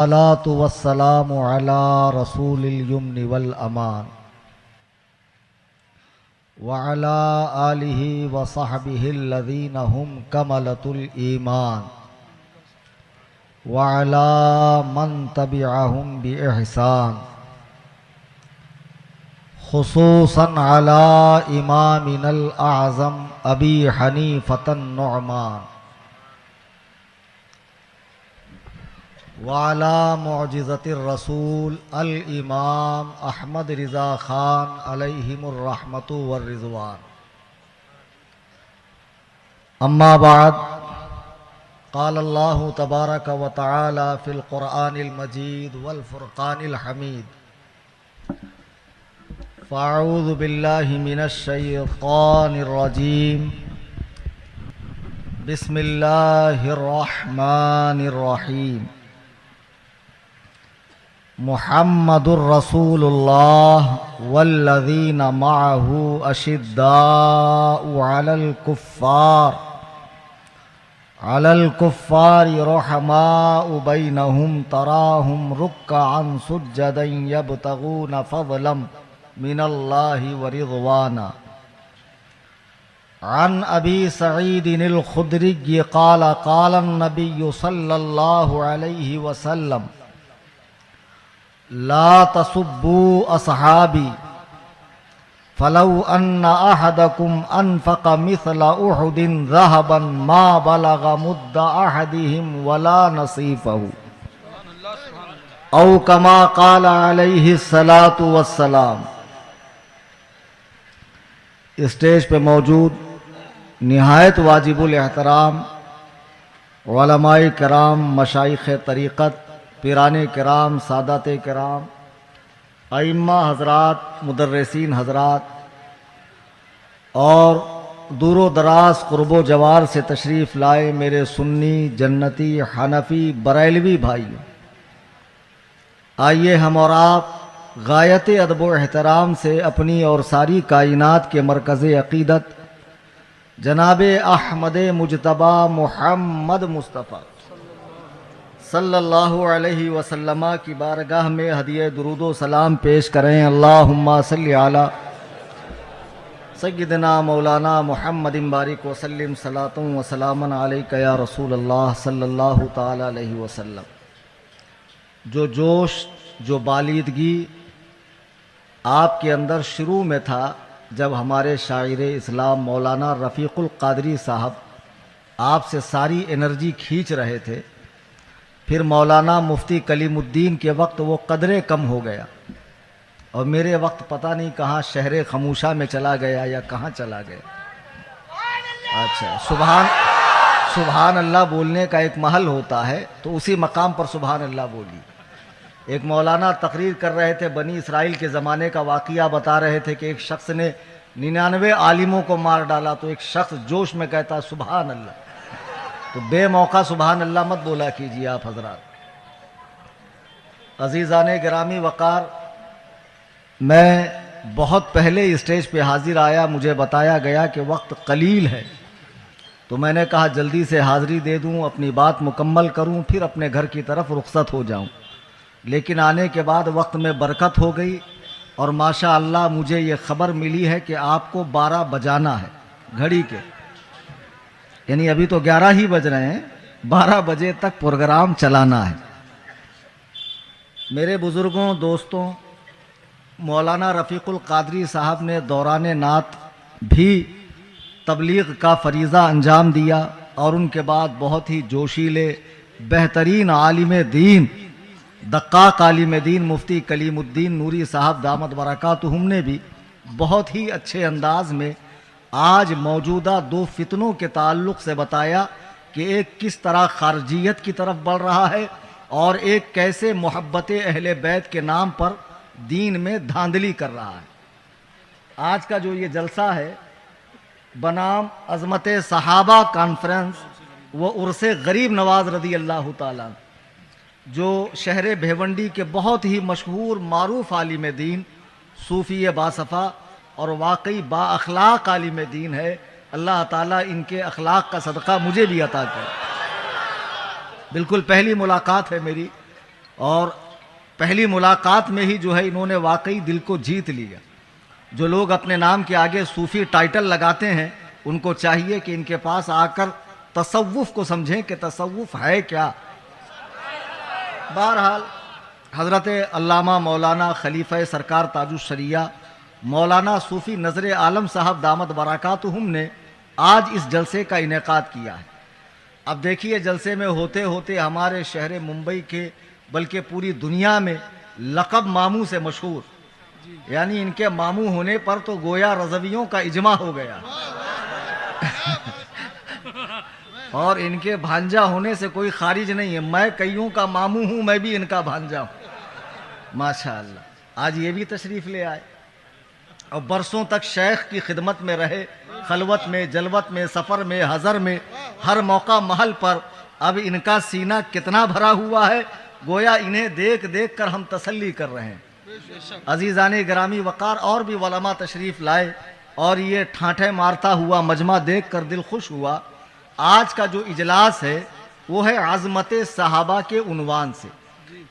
الصلاة والسلام على رسول اليمن والأمان وعلى آله وصحبه الذين هم كملة الإيمان وعلى من تبعهم بإحسان خصوصا على إمامنا الأعظم أبي حنيفة النعمان وعلى معجزة الرسول الإمام أحمد رضا خان عليهم الرحمة والرضوان. أما بعد، قال الله تبارك وتعالى في القرآن المجيد والفرقان الحميد: فأعوذ بالله من الشيطان الرجيم، بسم الله الرحمن الرحيم. محمد رسول الله والذين معه أشداء على الكفار رحماء بينهم تراهم ركعا سجدا يبتغون فضلا من الله ورضوانا. عن أبي سعيد الخدري قال قال النبي صلى الله عليه وسلم: لا تسبوا أصحابي فلو أن أحدكم أنفق مثل أحد ذهبا ما بلغ مد أحدهم ولا نصيفه أو كما قال عليه الصلاة والسلام. اسٹیج پہ موجود نہایت واجب الاحترام علماء کرام، مشائخ طریقت، پیران کرام، سادات کرام، ائمہ حضرات، مدرسین حضرات اور دور و دراز قرب و جوار سے تشریف لائے میرے سنی، جنتی، حنفی، بریلوی بھائیوں، آئیے ہم اور آپ غایت ادب و احترام سے اپنی اور ساری کائنات کے مرکز عقیدت جناب احمد مجتبی محمد مصطفیٰ صلی اللہ علیہ وسلم کی بارگاہ میں ہدیہ درود و سلام پیش کریں. اللہم صلی علی سیدنا مولانا محمد بارک وسلم صلاۃ و سلام علیک یا رسول اللہ صلی اللہ تعالی علیہ وسلم. جو جوش، جو بالیدگی آپ کے اندر شروع میں تھا جب ہمارے شاعر اسلام مولانا رفیق القادری صاحب آپ سے ساری انرجی کھینچ رہے تھے، پھر مولانا مفتی کلیم الدین کے وقت وہ قدرے کم ہو گیا اور میرے وقت پتہ نہیں کہاں شہر خموشہ میں چلا گیا یا کہاں چلا گیا. اچھا، سبحان اللہ بولنے کا ایک محل ہوتا ہے تو اسی مقام پر سبحان اللہ بولی. ایک مولانا تقریر کر رہے تھے، بنی اسرائیل کے زمانے کا واقعہ بتا رہے تھے کہ ایک شخص نے 99 عالموں کو مار ڈالا تو ایک شخص جوش میں کہتا سبحان اللہ. تو بے موقع سبحان اللہ مت بولا کیجیے آپ حضرات. عزیزان گرامی وقار، میں بہت پہلے اسٹیج پہ حاضر آیا، مجھے بتایا گیا کہ وقت قلیل ہے تو میں نے کہا جلدی سے حاضری دے دوں، اپنی بات مکمل کروں، پھر اپنے گھر کی طرف رخصت ہو جاؤں. لیکن آنے کے بعد وقت میں برکت ہو گئی اور ماشاء اللہ مجھے یہ خبر ملی ہے کہ آپ کو 12 بجانا ہے گھڑی کے، یعنی ابھی تو 11 ہی بج رہے ہیں، 12 بجے تک پروگرام چلانا ہے. میرے بزرگوں، دوستوں، مولانا رفیق القادری صاحب نے دوران نعت بھی تبلیغ کا فریضہ انجام دیا اور ان کے بعد بہت ہی جوشیلے بہترین عالم دین، دقاق عالم دین مفتی کلیم الدین نوری صاحب دامت برکاتہم نے بھی بہت ہی اچھے انداز میں آج موجودہ 2 فتنوں کے تعلق سے بتایا کہ ایک کس طرح خارجیت کی طرف بڑھ رہا ہے اور ایک کیسے محبت اہل بیت کے نام پر دین میں دھاندلی کر رہا ہے. آج کا جو یہ جلسہ ہے بنام عظمت صحابہ کانفرنس، وہ عرس غریب نواز رضی اللہ تعالیٰ جو شہر بھیونڈی کے بہت ہی مشہور معروف عالم دین، صوفی باصفا اور واقعی با اخلاق عالم دین ہے. اللہ تعالیٰ ان کے اخلاق کا صدقہ مجھے بھی عطا کرے. بالکل پہلی ملاقات ہے میری اور پہلی ملاقات میں ہی جو ہے انہوں نے واقعی دل کو جیت لیا۔ جو لوگ اپنے نام کے آگے صوفی ٹائٹل لگاتے ہیں ان کو چاہیے کہ ان کے پاس آ کر تصوف کو سمجھیں کہ تصوف ہے کیا۔ بہرحال حضرت علامہ مولانا خلیفہ سرکار تاج الشریعہ مولانا صوفی نظر عالم صاحب دامت برکاتہم نے آج اس جلسے کا انعقاد کیا ہے۔ اب دیکھیے جلسے میں ہوتے ہوتے ہمارے شہر ممبئی کے بلکہ پوری دنیا میں لقب ماموں سے مشہور، یعنی ان کے ماموں ہونے پر تو گویا رضویوں کا اجماع ہو گیا اور ان کے بھانجا ہونے سے کوئی خارج نہیں ہے۔ میں کئیوں کا ماموں ہوں، میں بھی ان کا بھانجا ہوں ماشاءاللہ۔ آج یہ بھی تشریف لے آئے اور برسوں تک شیخ کی خدمت میں رہے، خلوت میں، جلوت میں، سفر میں، حضر میں، ہر موقع محل پر۔ اب ان کا سینہ کتنا بھرا ہوا ہے، گویا انہیں دیکھ دیکھ کر ہم تسلی کر رہے ہیں۔ عزیزان گرامی وقار اور بھی علماء تشریف لائے اور یہ ٹھانٹے مارتا ہوا مجمع دیکھ کر دل خوش ہوا۔ آج کا جو اجلاس ہے وہ ہے عظمت صحابہ کے عنوان سے،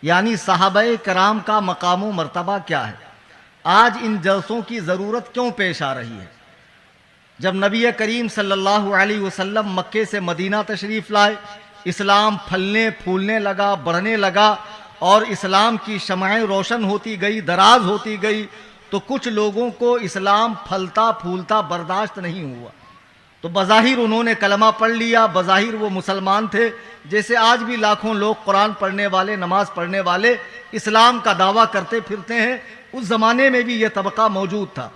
یعنی صحابہ کرام کا مقام و مرتبہ کیا ہے، آج ان جلسوں کی ضرورت کیوں پیش آ رہی ہے۔ جب نبی کریم صلی اللہ علیہ وسلم مکے سے مدینہ تشریف لائے، اسلام پھلنے پھولنے لگا، بڑھنے لگا اور اسلام کی شمعیں روشن ہوتی گئی، دراز ہوتی گئی، تو کچھ لوگوں کو اسلام پھلتا پھولتا برداشت نہیں ہوا، تو بظاہر انہوں نے کلمہ پڑھ لیا، بظاہر وہ مسلمان تھے، جیسے آج بھی لاکھوں لوگ قرآن پڑھنے والے، نماز پڑھنے والے اسلام کا دعویٰ کرتے پھرتے ہیں۔ اس زمانے میں بھی یہ طبقہ موجود تھا۔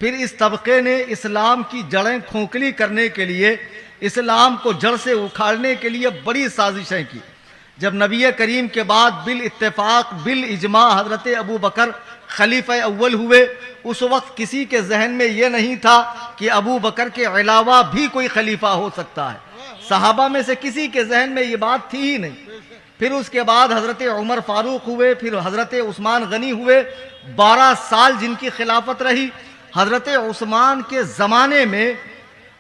پھر اس طبقے نے اسلام کی جڑیں کھوکھلی کرنے کے لیے، اسلام کو جڑ سے اکھاڑنے کے لیے بڑی سازشیں کی۔ جب نبی کریم کے بعد بالاتفاق بالاجماع حضرت ابو بکر خلیفہ اول ہوئے، اس وقت کسی کے ذہن میں یہ نہیں تھا کہ ابو بکر کے علاوہ بھی کوئی خلیفہ ہو سکتا ہے۔ صحابہ میں سے کسی کے ذہن میں یہ بات تھی ہی نہیں۔ پھر اس کے بعد حضرت عمر فاروق ہوئے، پھر حضرت عثمان غنی ہوئے، 12 سال جن کی خلافت رہی۔ حضرت عثمان کے زمانے میں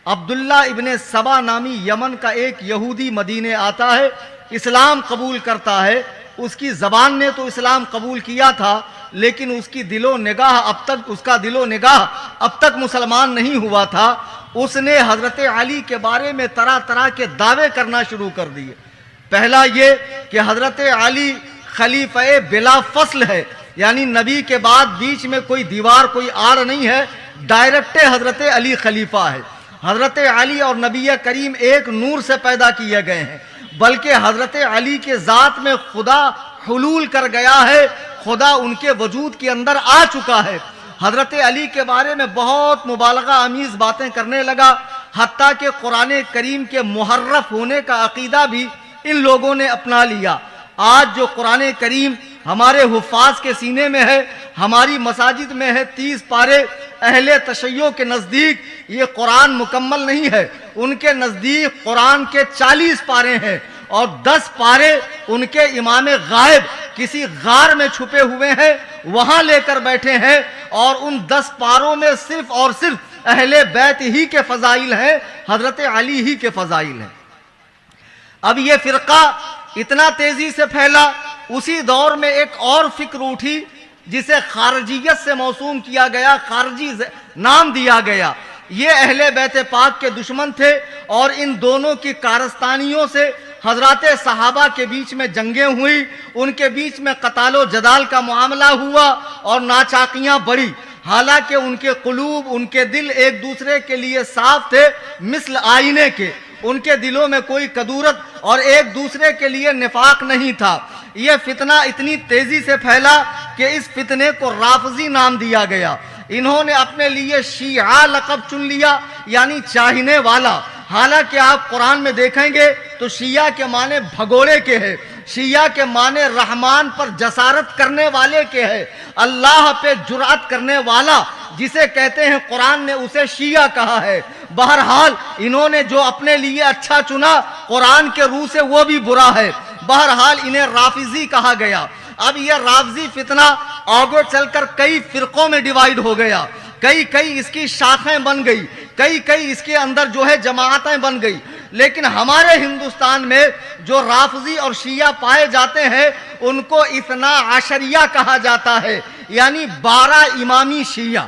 عبداللہ ابن سبا نامی یمن کا ایک یہودی مدینے آتا ہے، اسلام قبول کرتا ہے۔ اس کی زبان نے تو اسلام قبول کیا تھا، لیکن اس کا دل و نگاہ اب تک مسلمان نہیں ہوا تھا۔ اس نے حضرت علی کے بارے میں طرح طرح کے دعوے کرنا شروع کر دیے۔ پہلا یہ کہ حضرت علی خلیفہ بلا فصل ہے، یعنی نبی کے بعد بیچ میں کوئی دیوار، کوئی آڑ نہیں ہے، ڈائریکٹ حضرت علی خلیفہ ہے۔ حضرت علی اور نبی کریم ایک نور سے پیدا کیے گئے ہیں، بلکہ حضرت علی کے ذات میں خدا حلول کر گیا ہے، خدا ان کے وجود کے اندر آ چکا ہے۔ حضرت علی کے بارے میں بہت مبالغہ آمیز باتیں کرنے لگا، حتیٰ کہ قرآن کریم کے محرف ہونے کا عقیدہ بھی ان لوگوں نے اپنا لیا۔ آج جو قرآن کریم ہمارے حفاظ کے سینے میں ہے، ہماری مساجد میں ہے، 30 پارے، اہل تشیع کے نزدیک یہ قرآن مکمل نہیں ہے۔ ان کے نزدیک قرآن کے 40 پارے ہیں اور 10 پارے ان کے امام غائب کسی غار میں چھپے ہوئے ہیں، وہاں لے کر بیٹھے ہیں، اور ان 10 پاروں میں صرف اور صرف اہل بیت ہی کے فضائل ہیں، حضرت علی ہی کے فضائل ہیں۔ اب یہ فرقہ اتنا تیزی سے پھیلا، اسی دور میں ایک اور فکر اٹھی جسے خارجیت سے موسوم کیا گیا، خارجی نام دیا گیا۔ یہ اہل بیت پاک کے دشمن تھے اور ان دونوں کی کارستانیوں سے حضرات صحابہ کے بیچ میں جنگیں ہوئی، ان کے بیچ میں قتال و جدال کا معاملہ ہوا اور ناچاقیاں بڑھی۔ حالانکہ ان کے قلوب، ان کے دل ایک دوسرے کے لیے صاف تھے مثل آئینے کے، ان کے دلوں میں کوئی کدورت اور ایک دوسرے کے لیے نفاق نہیں تھا۔ یہ فتنہ اتنی تیزی سے پھیلا کہ اس فتنے کو رافضی نام دیا گیا۔ انہوں نے اپنے لیے شیعہ لقب چن لیا، یعنی چاہنے والا۔ حالانکہ آپ قرآن میں دیکھیں گے تو شیعہ کے معنی بھگوڑے کے ہیں، شیعہ کے معنی رحمان پر جسارت کرنے والے کے ہیں، اللہ پہ جرأت کرنے والا جسے کہتے ہیں، قرآن نے اسے شیعہ کہا ہے۔ بہرحال انہوں نے جو اپنے لیے اچھا چنا، قرآن کے روح سے وہ بھی برا ہے۔ بہرحال انہیں رافضی کہا گیا۔ اب یہ رافضی فتنہ آگے چل کر کئی فرقوں میں ڈیوائیڈ ہو گیا، کئی اس کی شاخیں بن گئی، کئی اس کے اندر جو ہے جماعتیں بن گئی۔ لیکن ہمارے ہندوستان میں جو رافضی اور شیعہ پائے جاتے ہیں ان کو اثنا عشریہ کہا جاتا ہے، یعنی 12 امامی شیعہ۔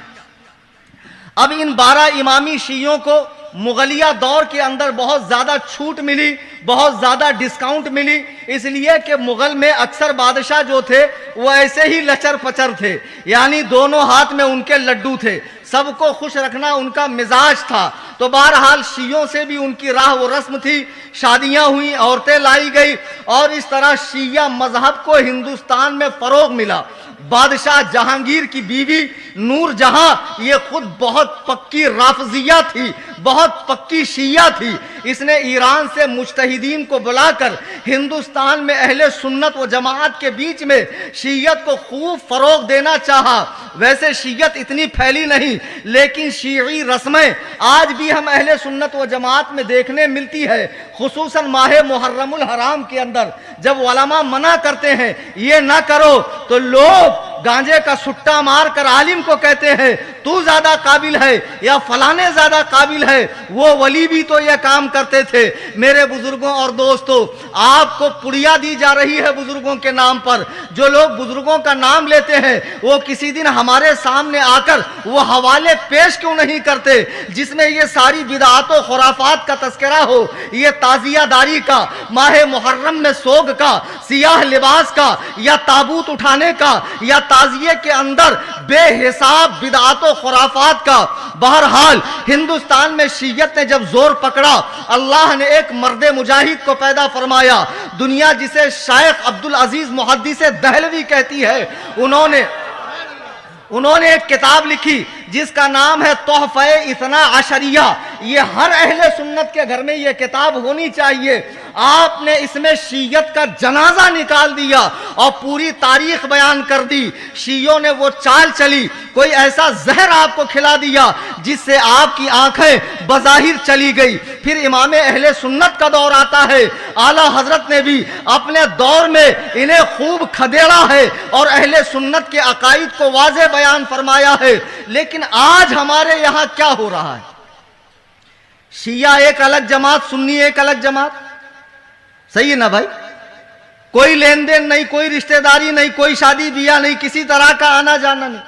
اب ان 12 امامی شیعوں کو مغلیہ دور کے اندر بہت زیادہ چھوٹ ملی، بہت زیادہ ڈسکاؤنٹ ملی، اس لیے کہ مغل میں اکثر بادشاہ جو تھے وہ ایسے ہی لچر پچر تھے، یعنی دونوں ہاتھ میں ان کے لڈو تھے، سب کو خوش رکھنا ان کا مزاج تھا۔ تو بہرحال شیعوں سے بھی ان کی راہ و رسم تھی، شادیاں ہوئیں، عورتیں لائی گئی، اور اس طرح شیعہ مذہب کو ہندوستان میں فروغ ملا۔ بادشاہ جہانگیر کی بیوی نور جہاں یہ خود بہت پکی رافضیہ تھی، بہت پکی شیعہ تھی۔ اس نے ایران سے مجتہدین کو بلا کر ہندوستان میں اہل سنت و جماعت کے بیچ میں شیعت کو خوب فروغ دینا چاہا۔ ویسے شیعت اتنی پھیلی نہیں، لیکن شیعی رسمیں آج بھی ہم اہل سنت و جماعت میں دیکھنے ملتی ہے، خصوصاً ماہ محرم الحرام کے اندر جب علماء منع کرتے ہیں یہ نہ کرو تو لوگ گانجے کا سٹا مار کر عالم کو کہتے ہیں تو زیادہ قابل ہے یا فلانے زیادہ قابل ہے، وہ ولی بھی تو یہ کام کرتے تھے۔ میرے بزرگوں اور دوستو، آپ کو پڑیا دی جا رہی ہے بزرگوں کے نام پر۔ جو لوگ بزرگوں کا نام لیتے ہیں وہ کسی دن ہمارے سامنے آ کر وہ حوالے پیش کیوں نہیں کرتے جس میں یہ ساری بدعات و خرافات کا تذکرہ ہو، یہ تعزیہ داری کا، ماہ محرم میں سوگ کا، سیاہ لباس کا، یا تابوت اٹھانے کا، یا تعزیے کے اندر بے حساب بدعات و خرافات کا۔ بہرحال ہندوستان میں شیعت نے جب زور پکڑا، اللہ نے ایک مرد مجاہد کو پیدا فرمایا۔ دنیا جسے شیخ عبدالعزیز محدث دہلوی کہتی ہے، انہوں نے ایک کتاب لکھی جس کا نام ہے تحفہ اثنا عشریہ۔ یہ ہر اہل سنت کے گھر میں یہ کتاب ہونی چاہیے۔ آپ نے اس میں شیعت کا جنازہ نکال دیا اور پوری تاریخ بیان کر دی۔ شیعوں نے وہ چال چلی، کوئی ایسا زہر آپ کو کھلا دیا جس سے آپ کی آنکھیں بظاہر چلی گئی۔ پھر امام اہل سنت کا دور آتا ہے، اعلیٰ حضرت نے بھی اپنے دور میں انہیں خوب کھدیڑا ہے اور اہل سنت کے عقائد کو واضح بیان فرمایا ہے۔ لیکن آج ہمارے یہاں کیا ہو رہا ہے؟ شیعہ ایک الگ جماعت، سنی ایک الگ جماعت، صحیح ہے نا بھائی؟ کوئی لین دین نہیں، کوئی رشتہ داری نہیں، کوئی شادی بیاہ نہیں، کسی طرح کا آنا جانا نہیں۔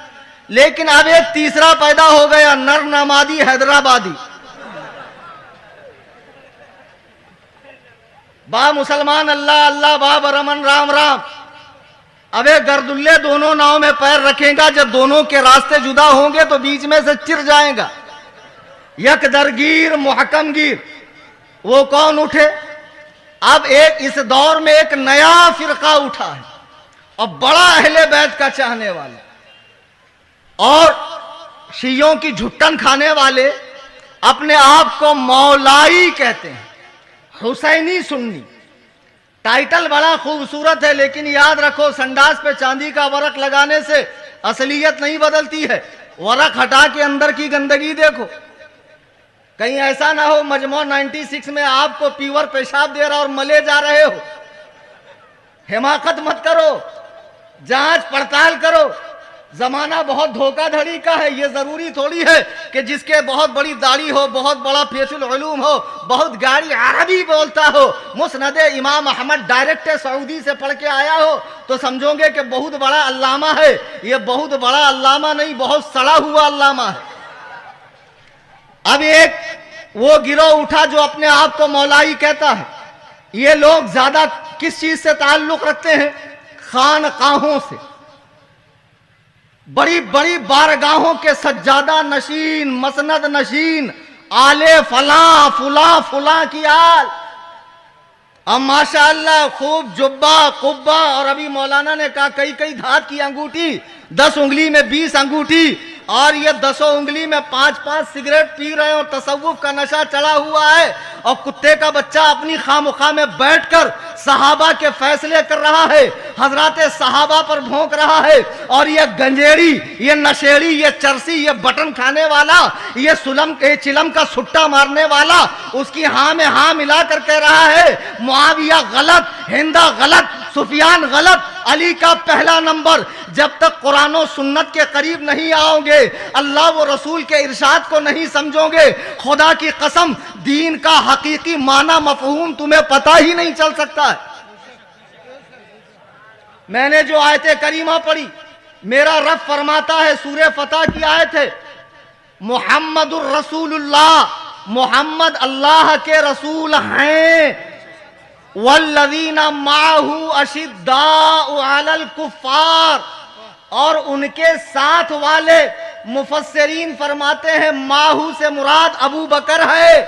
لیکن اب ایک تیسرا پیدا ہو گیا، نر نمادی حیدرآبادی۔ با مسلمان اللہ اللہ، با برمن رام رام۔ اب ایک گردلے دونوں ناؤں میں پیر رکھیں گا، جب دونوں کے راستے جدا ہوں گے تو بیچ میں سے چر جائیں گا۔ یک درگیر محکم گیر، وہ کون اٹھے؟ اب اس دور میں ایک نیا فرقہ اٹھا ہے اور بڑا اہل بیت کا چاہنے والا، اور شیعوں کی جھٹن کھانے والے اپنے آپ کو مولائی کہتے ہیں، حسینی سنی۔ ٹائٹل بڑا خوبصورت ہے، لیکن یاد رکھو سنڈاس پہ چاندی کا ورق لگانے سے اصلیت نہیں بدلتی ہے۔ ورق ہٹا کے اندر کی گندگی دیکھو، کہیں ایسا نہ ہو مجموعہ 96 میں آپ کو پیور پیشاب دے رہا اور ملے جا رہے ہو۔ حماقت مت کرو، جانچ پڑتال کرو۔ زمانہ بہت دھوکہ دھڑی کا ہے، یہ ضروری تھوڑی ہے کہ جس کے بہت بڑی داڑھی ہو، بہت بڑا فیض العلوم ہو، بہت گاڑی عربی بولتا ہو، مسند امام احمد ڈائریکٹ سعودی سے پڑھ کے آیا ہو تو سمجھو گے کہ بہت بڑا علامہ ہے۔ یہ بہت بڑا علامہ نہیں، بہت سڑا ہوا علامہ ہے۔ اب ایک وہ گروہ اٹھا جو اپنے آپ کو مولائی کہتا ہے۔ یہ لوگ زیادہ کس چیز سے تعلق رکھتے ہیں؟ خانقاہوں سے، بڑی بڑی بارگاہوں کے سجادہ نشین، مسند نشین، آل فلاں فلاں فلاں کی آل۔ اب ماشاءاللہ خوب جبہ قبہ، اور ابھی مولانا نے کہا کئی دھات کی انگوٹھی، 10 انگلی میں 20 انگوٹھی، اور یہ 10 انگلی میں 5 سگریٹ پی رہے ہیں، اور تصوف کا نشہ چڑھا ہوا ہے، اور کتے کا بچہ اپنی خامخواہ میں بیٹھ کر صحابہ کے فیصلے کر رہا ہے، حضرات صحابہ پر بھونک رہا ہے، اور یہ گنجیڑی، یہ نشیڑی، یہ چرسی، یہ بٹن کھانے والا، یہ چلم کا سٹا مارنے والا اس کی ہاں میں ہاں ملا کر کہہ رہا ہے معاویہ غلط، ہندا غلط، سفیان غلط۔ علی کا پہلا نمبر. جب تک قرآن و سنت کے قریب نہیں آؤ گے, اللہ و رسول کے ارشاد کو نہیں سمجھو گے, خدا کی قسم دین کا حقیقی معنی مفہوم تمہیں پتہ ہی نہیں چل سکتا ہے. میں نے جو آیت کریمہ پڑھی, میرا رب فرماتا ہے, سورہ فتح کی آیت ہے, محمد الرسول اللہ, محمد اللہ کے رسول ہیں, والذین معہ اشداء علی الکفار, اور ان کے ساتھ والے. مفسرین فرماتے ہیں معہ سے مراد ابو بکر ہے,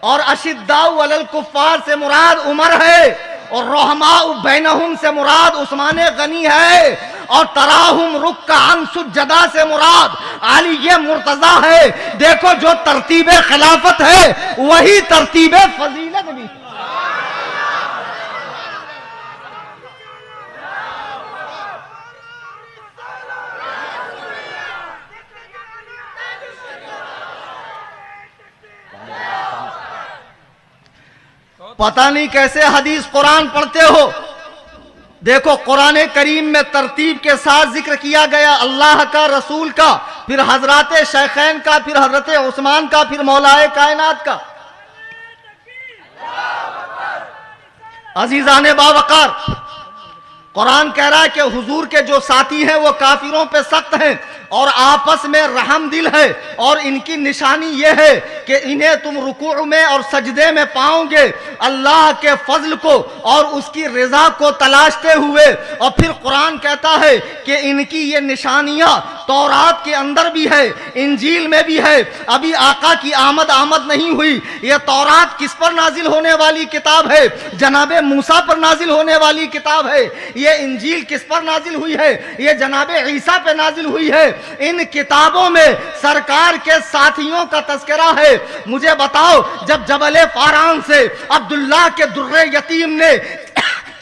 اور اشداء علی الکفار سے مراد عمر ہے, اور رحماء بینہم سے مراد عثمان غنی ہے, اور تراہم رکعا سجدا سے مراد علی مرتضی ہے. دیکھو جو ترتیب خلافت ہے وہی ترتیب فضیلت بھی. پتہ نہیں کیسے حدیث قرآن پڑھتے ہو. دیکھو قرآن کریم میں ترتیب کے ساتھ ذکر کیا گیا اللہ کا, رسول کا, پھر حضرات شیخین کا, پھر حضرت عثمان کا, پھر مولائے کائنات کا. عزیزان باوقار, قرآن کہہ رہا ہے کہ حضور کے جو ساتھی ہیں وہ کافروں پہ سخت ہیں اور آپس میں رحم دل ہے, اور ان کی نشانی یہ ہے کہ انہیں تم رکوع میں اور سجدے میں پاؤ گے اللہ کے فضل کو اور اس کی رضا کو تلاشتے ہوئے. اور پھر قرآن کہتا ہے کہ ان کی یہ نشانیاں تورات کے اندر بھی ہے, انجیل میں بھی ہے. ابھی آقا کی آمد نہیں ہوئی. یہ تورات کس پر نازل ہونے والی کتاب ہے؟ جناب موسیٰ پر نازل ہونے والی کتاب ہے. یہ انجیل کس پر نازل ہوئی ہے؟ یہ جناب عیسیٰ پہ نازل ہوئی ہے. ان کتابوں میں سرکار کے ساتھیوں کا تذکرہ ہے. مجھے بتاؤ, جب جبل فاران سے عبداللہ کے در یتیم نے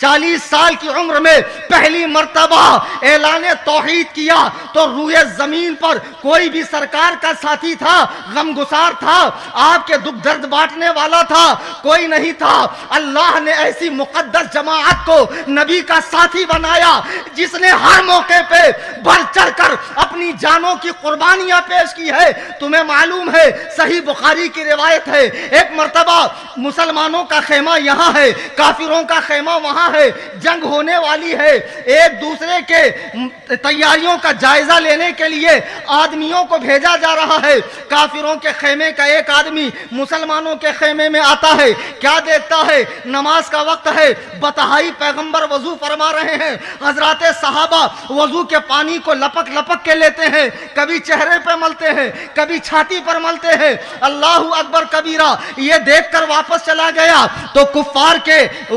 40 سال کی عمر میں پہلی مرتبہ اعلان توحید کیا تو روئے زمین پر کوئی بھی سرکار کا ساتھی تھا؟ غمگسار تھا؟ آپ کے دکھ درد بانٹنے والا تھا؟ کوئی نہیں تھا. اللہ نے ایسی مقدس جماعت کو نبی کا ساتھی بنایا جس نے ہر موقع پہ بڑھ چڑھ کر اپنی جانوں کی قربانیاں پیش کی ہے. تمہیں معلوم ہے, صحیح بخاری کی روایت ہے, ایک مرتبہ مسلمانوں کا خیمہ یہاں ہے, کافروں کا خیمہ وہاں ہے, جنگ ہونے والی ہے. ایک دوسرے کے تیاریوں کا جائزہ لینے کے لیے آدمیوں کو بھیجا جا رہا ہے. کافروں کے خیمے کا ایک آدمی مسلمانوں کے خیمے میں آتا ہے. کیا دیکھتا ہے؟ نماز کا وقت ہے, بتہائی پیغمبر وضو فرما رہے ہیں. حضرات صحابہ وضو کے پانی کو لپک لپک کے لیتے ہیں, کبھی چہرے پہ ملتے ہیں, کبھی چھاتی پر ملتے ہیں. اللہ اکبر کبیرہ. یہ دیکھ کر واپس چلا گیا تو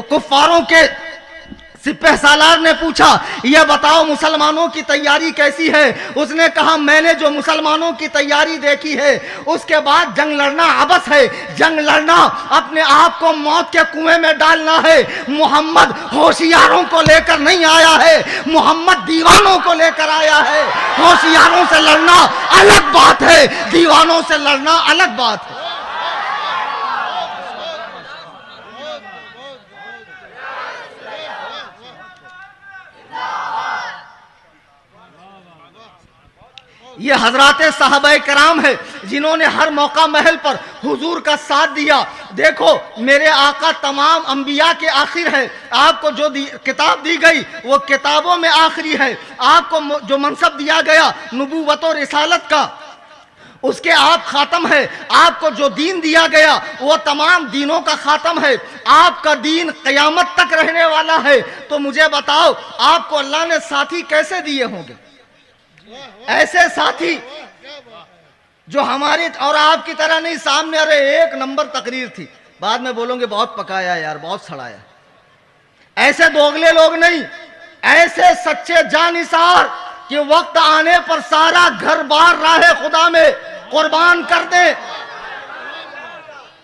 کفاروں کے سپہ سالار نے پوچھا, یہ بتاؤ مسلمانوں کی تیاری کیسی ہے؟ اس نے کہا, میں نے جو مسلمانوں کی تیاری دیکھی ہے اس کے بعد جنگ لڑنا عبث ہے. جنگ لڑنا اپنے آپ کو موت کے کنویں میں ڈالنا ہے. محمد ہوشیاروں کو لے کر نہیں آیا ہے, محمد دیوانوں کو لے کر آیا ہے. ہوشیاروں سے لڑنا الگ بات ہے, دیوانوں سے لڑنا الگ بات ہے. یہ حضرات صحابہ کرام ہے جنہوں نے ہر موقع محل پر حضور کا ساتھ دیا. دیکھو میرے آقا تمام انبیاء کے آخر ہے. آپ کو جو کتاب دی گئی وہ کتابوں میں آخری ہے. آپ کو جو منصب دیا گیا نبوت و رسالت کا اس کے آپ خاتم ہے. آپ کو جو دین دیا گیا وہ تمام دینوں کا خاتم ہے. آپ کا دین قیامت تک رہنے والا ہے. تو مجھے بتاؤ آپ کو اللہ نے ساتھی کیسے دیے ہوں گے؟ ایسے ساتھی جو ہماری اور آپ کی طرح نہیں. سامنے ارے ایک نمبر تقریر تھی, بعد میں بولوں گے بہت پکایا یار, بہت سڑایا. ایسے دوگلے لوگ نہیں, ایسے سچے جانثار کہ وقت آنے پر سارا گھر بار راہ خدا میں قربان کر دیں.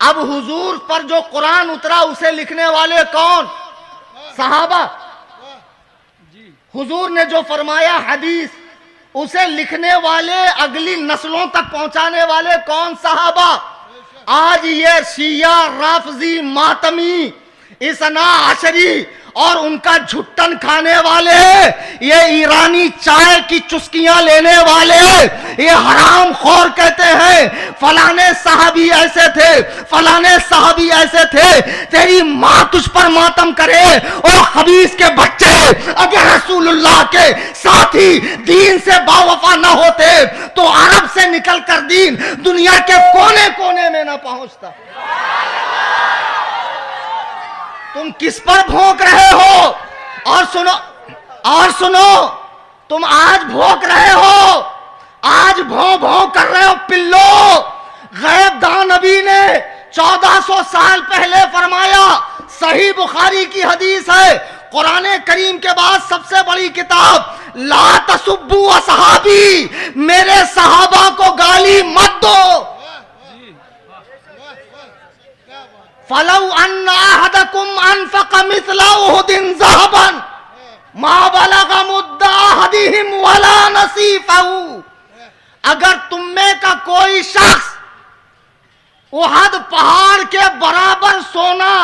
اب حضور پر جو قرآن اترا اسے لکھنے والے کون؟ صحابہ. حضور نے جو فرمایا حدیث اسے لکھنے والے اگلی نسلوں تک پہنچانے والے کون؟ صحابہ. آج یہ شیعہ رافضی ماتمی اثنا عشری اور ان کا جھٹن کھانے والے، یہ ایرانی چائے کی چسکیاں لینے والے، یہ حرام خور کہتے ہیں فلانے صحابی ایسے تھے، فلانے صحابی ایسے تھے. تیری ماں تجھ پر ماتم کرے اور خبیث کے بچے. اگر رسول اللہ کے ساتھی دین سے باوفا نہ ہوتے تو عرب سے نکل کر دین دنیا کے کونے کونے میں نہ پہنچتا. تم کس پر بھونک رہے ہو؟ اور سنو تم آج بھونک رہے ہو، آج بھوں کر رہے ہو پلو. غیب دان نبی نے 1400 سال پہلے فرمایا، صحیح بخاری کی حدیث ہے، قرآن کریم کے بعد سب سے بڑی کتاب، لا تسبوا اصحابی، میرے صحابہ کو گالی مت دو. فَلَوْ أَنَّ أَحَدَكُمْ أَنفَقَ مِثْلَ أُحُدٍ ذَهَبًا مَا بَلَغَ مُدَّ أَحَدِهِمْ وَلَا نَصِيفَهُ. اگر تم میں کا کوئی شخص احد پہاڑ کے برابر سونا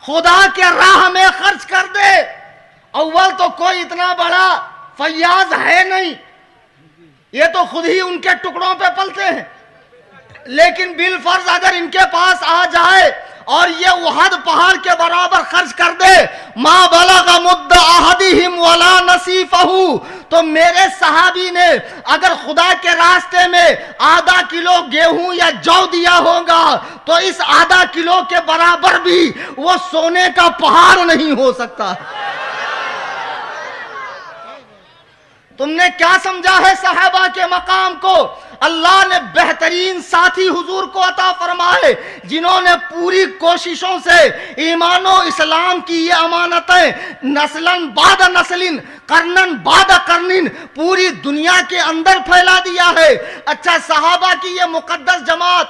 خدا کے راہ میں خرچ کر دے، اول تو کوئی اتنا بڑا فیاض ہے نہیں، یہ تو خود ہی ان کے ٹکڑوں پہ پلتے ہیں، لیکن بالفرض اگر ان کے پاس آ جائے اور یہ احد پہاڑ کے برابر خرچ کر دے، ما بلغ مد احدہم ولا نصیفہ، تو میرے صحابی نے اگر خدا کے راستے میں آدھا کلو گیہوں یا جو دیا ہوگا تو اس آدھا کلو کے برابر بھی وہ سونے کا پہاڑ نہیں ہو سکتا. تم نے کیا سمجھا ہے صحابہ کے مقام کو؟ اللہ نے بہترین ساتھی حضور کو عطا فرمائے جنہوں نے پوری کوششوں سے ایمان و اسلام کی یہ امانتیں نسلن بعد نسلن قرنن بعد قرنن پوری دنیا کے اندر پھیلا دیا ہے. اچھا، صحابہ کی یہ مقدس جماعت،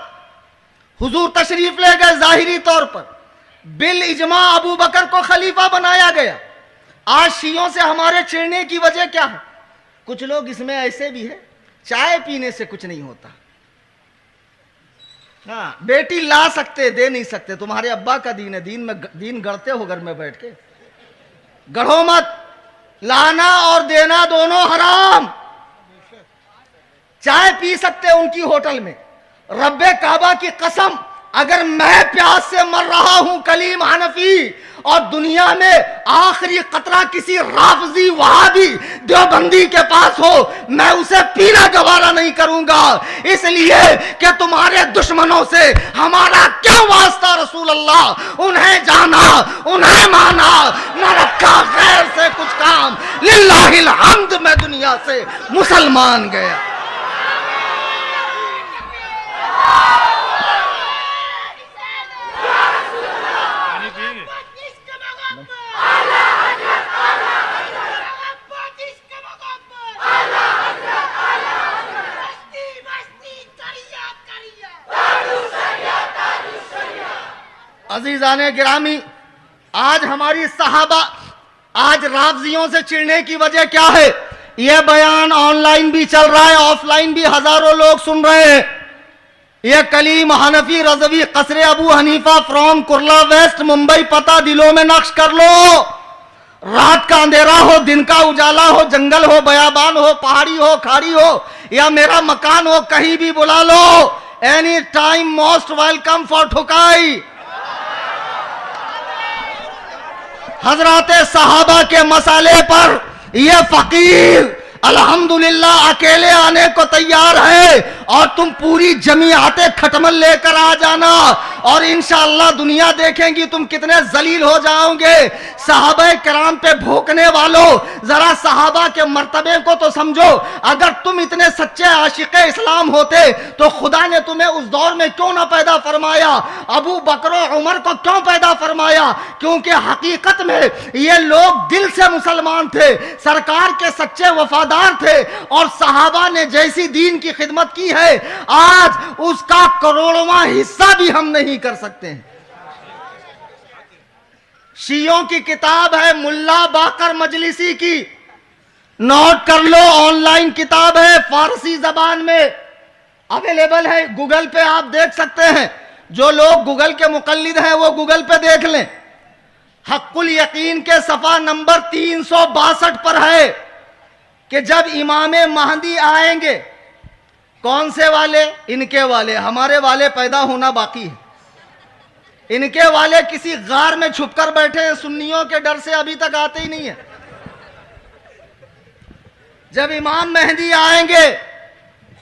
حضور تشریف لے گئے ظاہری طور پر، بالاجماع ابو بکر کو خلیفہ بنایا گیا. آج شیعوں سے ہمارے چڑھنے کی وجہ کیا ہے؟ کچھ لوگ اس میں ایسے بھی ہیں، چائے پینے سے کچھ نہیں ہوتا. ہاں، بیٹی لا سکتے دے نہیں سکتے، تمہارے ابا کا دین ہے، دین گڑھتے ہو گھر میں بیٹھ کے، گڑھو مت. لانا اور دینا دونوں حرام. چائے پی سکتے ان کی ہوٹل میں. رب کعبہ کی قسم، اگر میں پیاس سے مر رہا ہوں کلیم حنفی اور دنیا میں آخری قطرہ کسی رافضی وہابی دیوبندی کے پاس ہو، میں اسے پینا گوارا نہیں کروں گا، اس لیے کہ تمہارے دشمنوں سے ہمارا کیا واسطہ رسول اللہ. انہیں جانا، انہیں مانا، نہ رکھا غیر سے کچھ کام. للہ الحمد میں دنیا سے مسلمان گیا. عزیزان گرامی، آج ہماری صحابہ، آج رافضیوں سے چڑھنے کی وجہ کیا ہے؟ یہ بیان آن لائن بھی چل رہا ہے، آف لائن بھی ہزاروں لوگ سن رہے ہیں. یہ کلیم حنفی رضوی قصر ابو حنیفہ فرام کرلا ویسٹ ممبئی، پتہ دلوں میں نقش کر لو. رات کا اندھیرا ہو، دن کا اجالا ہو، جنگل ہو، بیابان ہو، پہاڑی ہو، کھاڑی ہو، یا میرا مکان ہو، کہیں بھی بلا لو. Any time most welcome for ٹھکائی. حضرات صحابہ کے مسئلے پر یہ فقیر الحمدللہ اکیلے آنے کو تیار ہے، اور تم پوری جماعت کھٹمل لے کر آ جانا، اور انشاءاللہ دنیا دیکھیں گی تم کتنے ذلیل ہو جاؤ گے. صحابہ کرام پہ بھوکنے والوں، ذرا صحابہ کے مرتبے کو تو سمجھو. اگر تم اتنے سچے عاشق اسلام ہوتے تو خدا نے تمہیں اس دور میں کیوں نہ پیدا فرمایا؟ ابو بکر و عمر کو کیوں پیدا فرمایا؟ کیونکہ حقیقت میں یہ لوگ دل سے مسلمان تھے، سرکار کے سچے وفادار تھے، اور صحابہ نے جیسی دین کی خدمت کی ہے آج اس کا کروڑواں حصہ بھی ہم نہیں کر سکتے ہیں. شیعوں کی کتاب ہے ملا باقر مجلسی کی، نوٹ کر لو، آن لائن کتاب ہے، فارسی زبان میں اویلیبل ہے، گوگل پہ آپ دیکھ سکتے ہیں. جو لوگ گوگل کے مقلد ہیں وہ گوگل پہ دیکھ لیں. حق الیقین کے صفحہ نمبر 362 پر ہے کہ جب امام مہدی آئیں گے، کون سے والے؟ ان کے والے، ہمارے والے پیدا ہونا باقی ہے۔ ان کے والے کسی غار میں چھپ کر بیٹھے ہیں، سنیوں کے ڈر سے ابھی تک آتے ہی نہیں ہیں۔ جب امام مہدی آئیں گے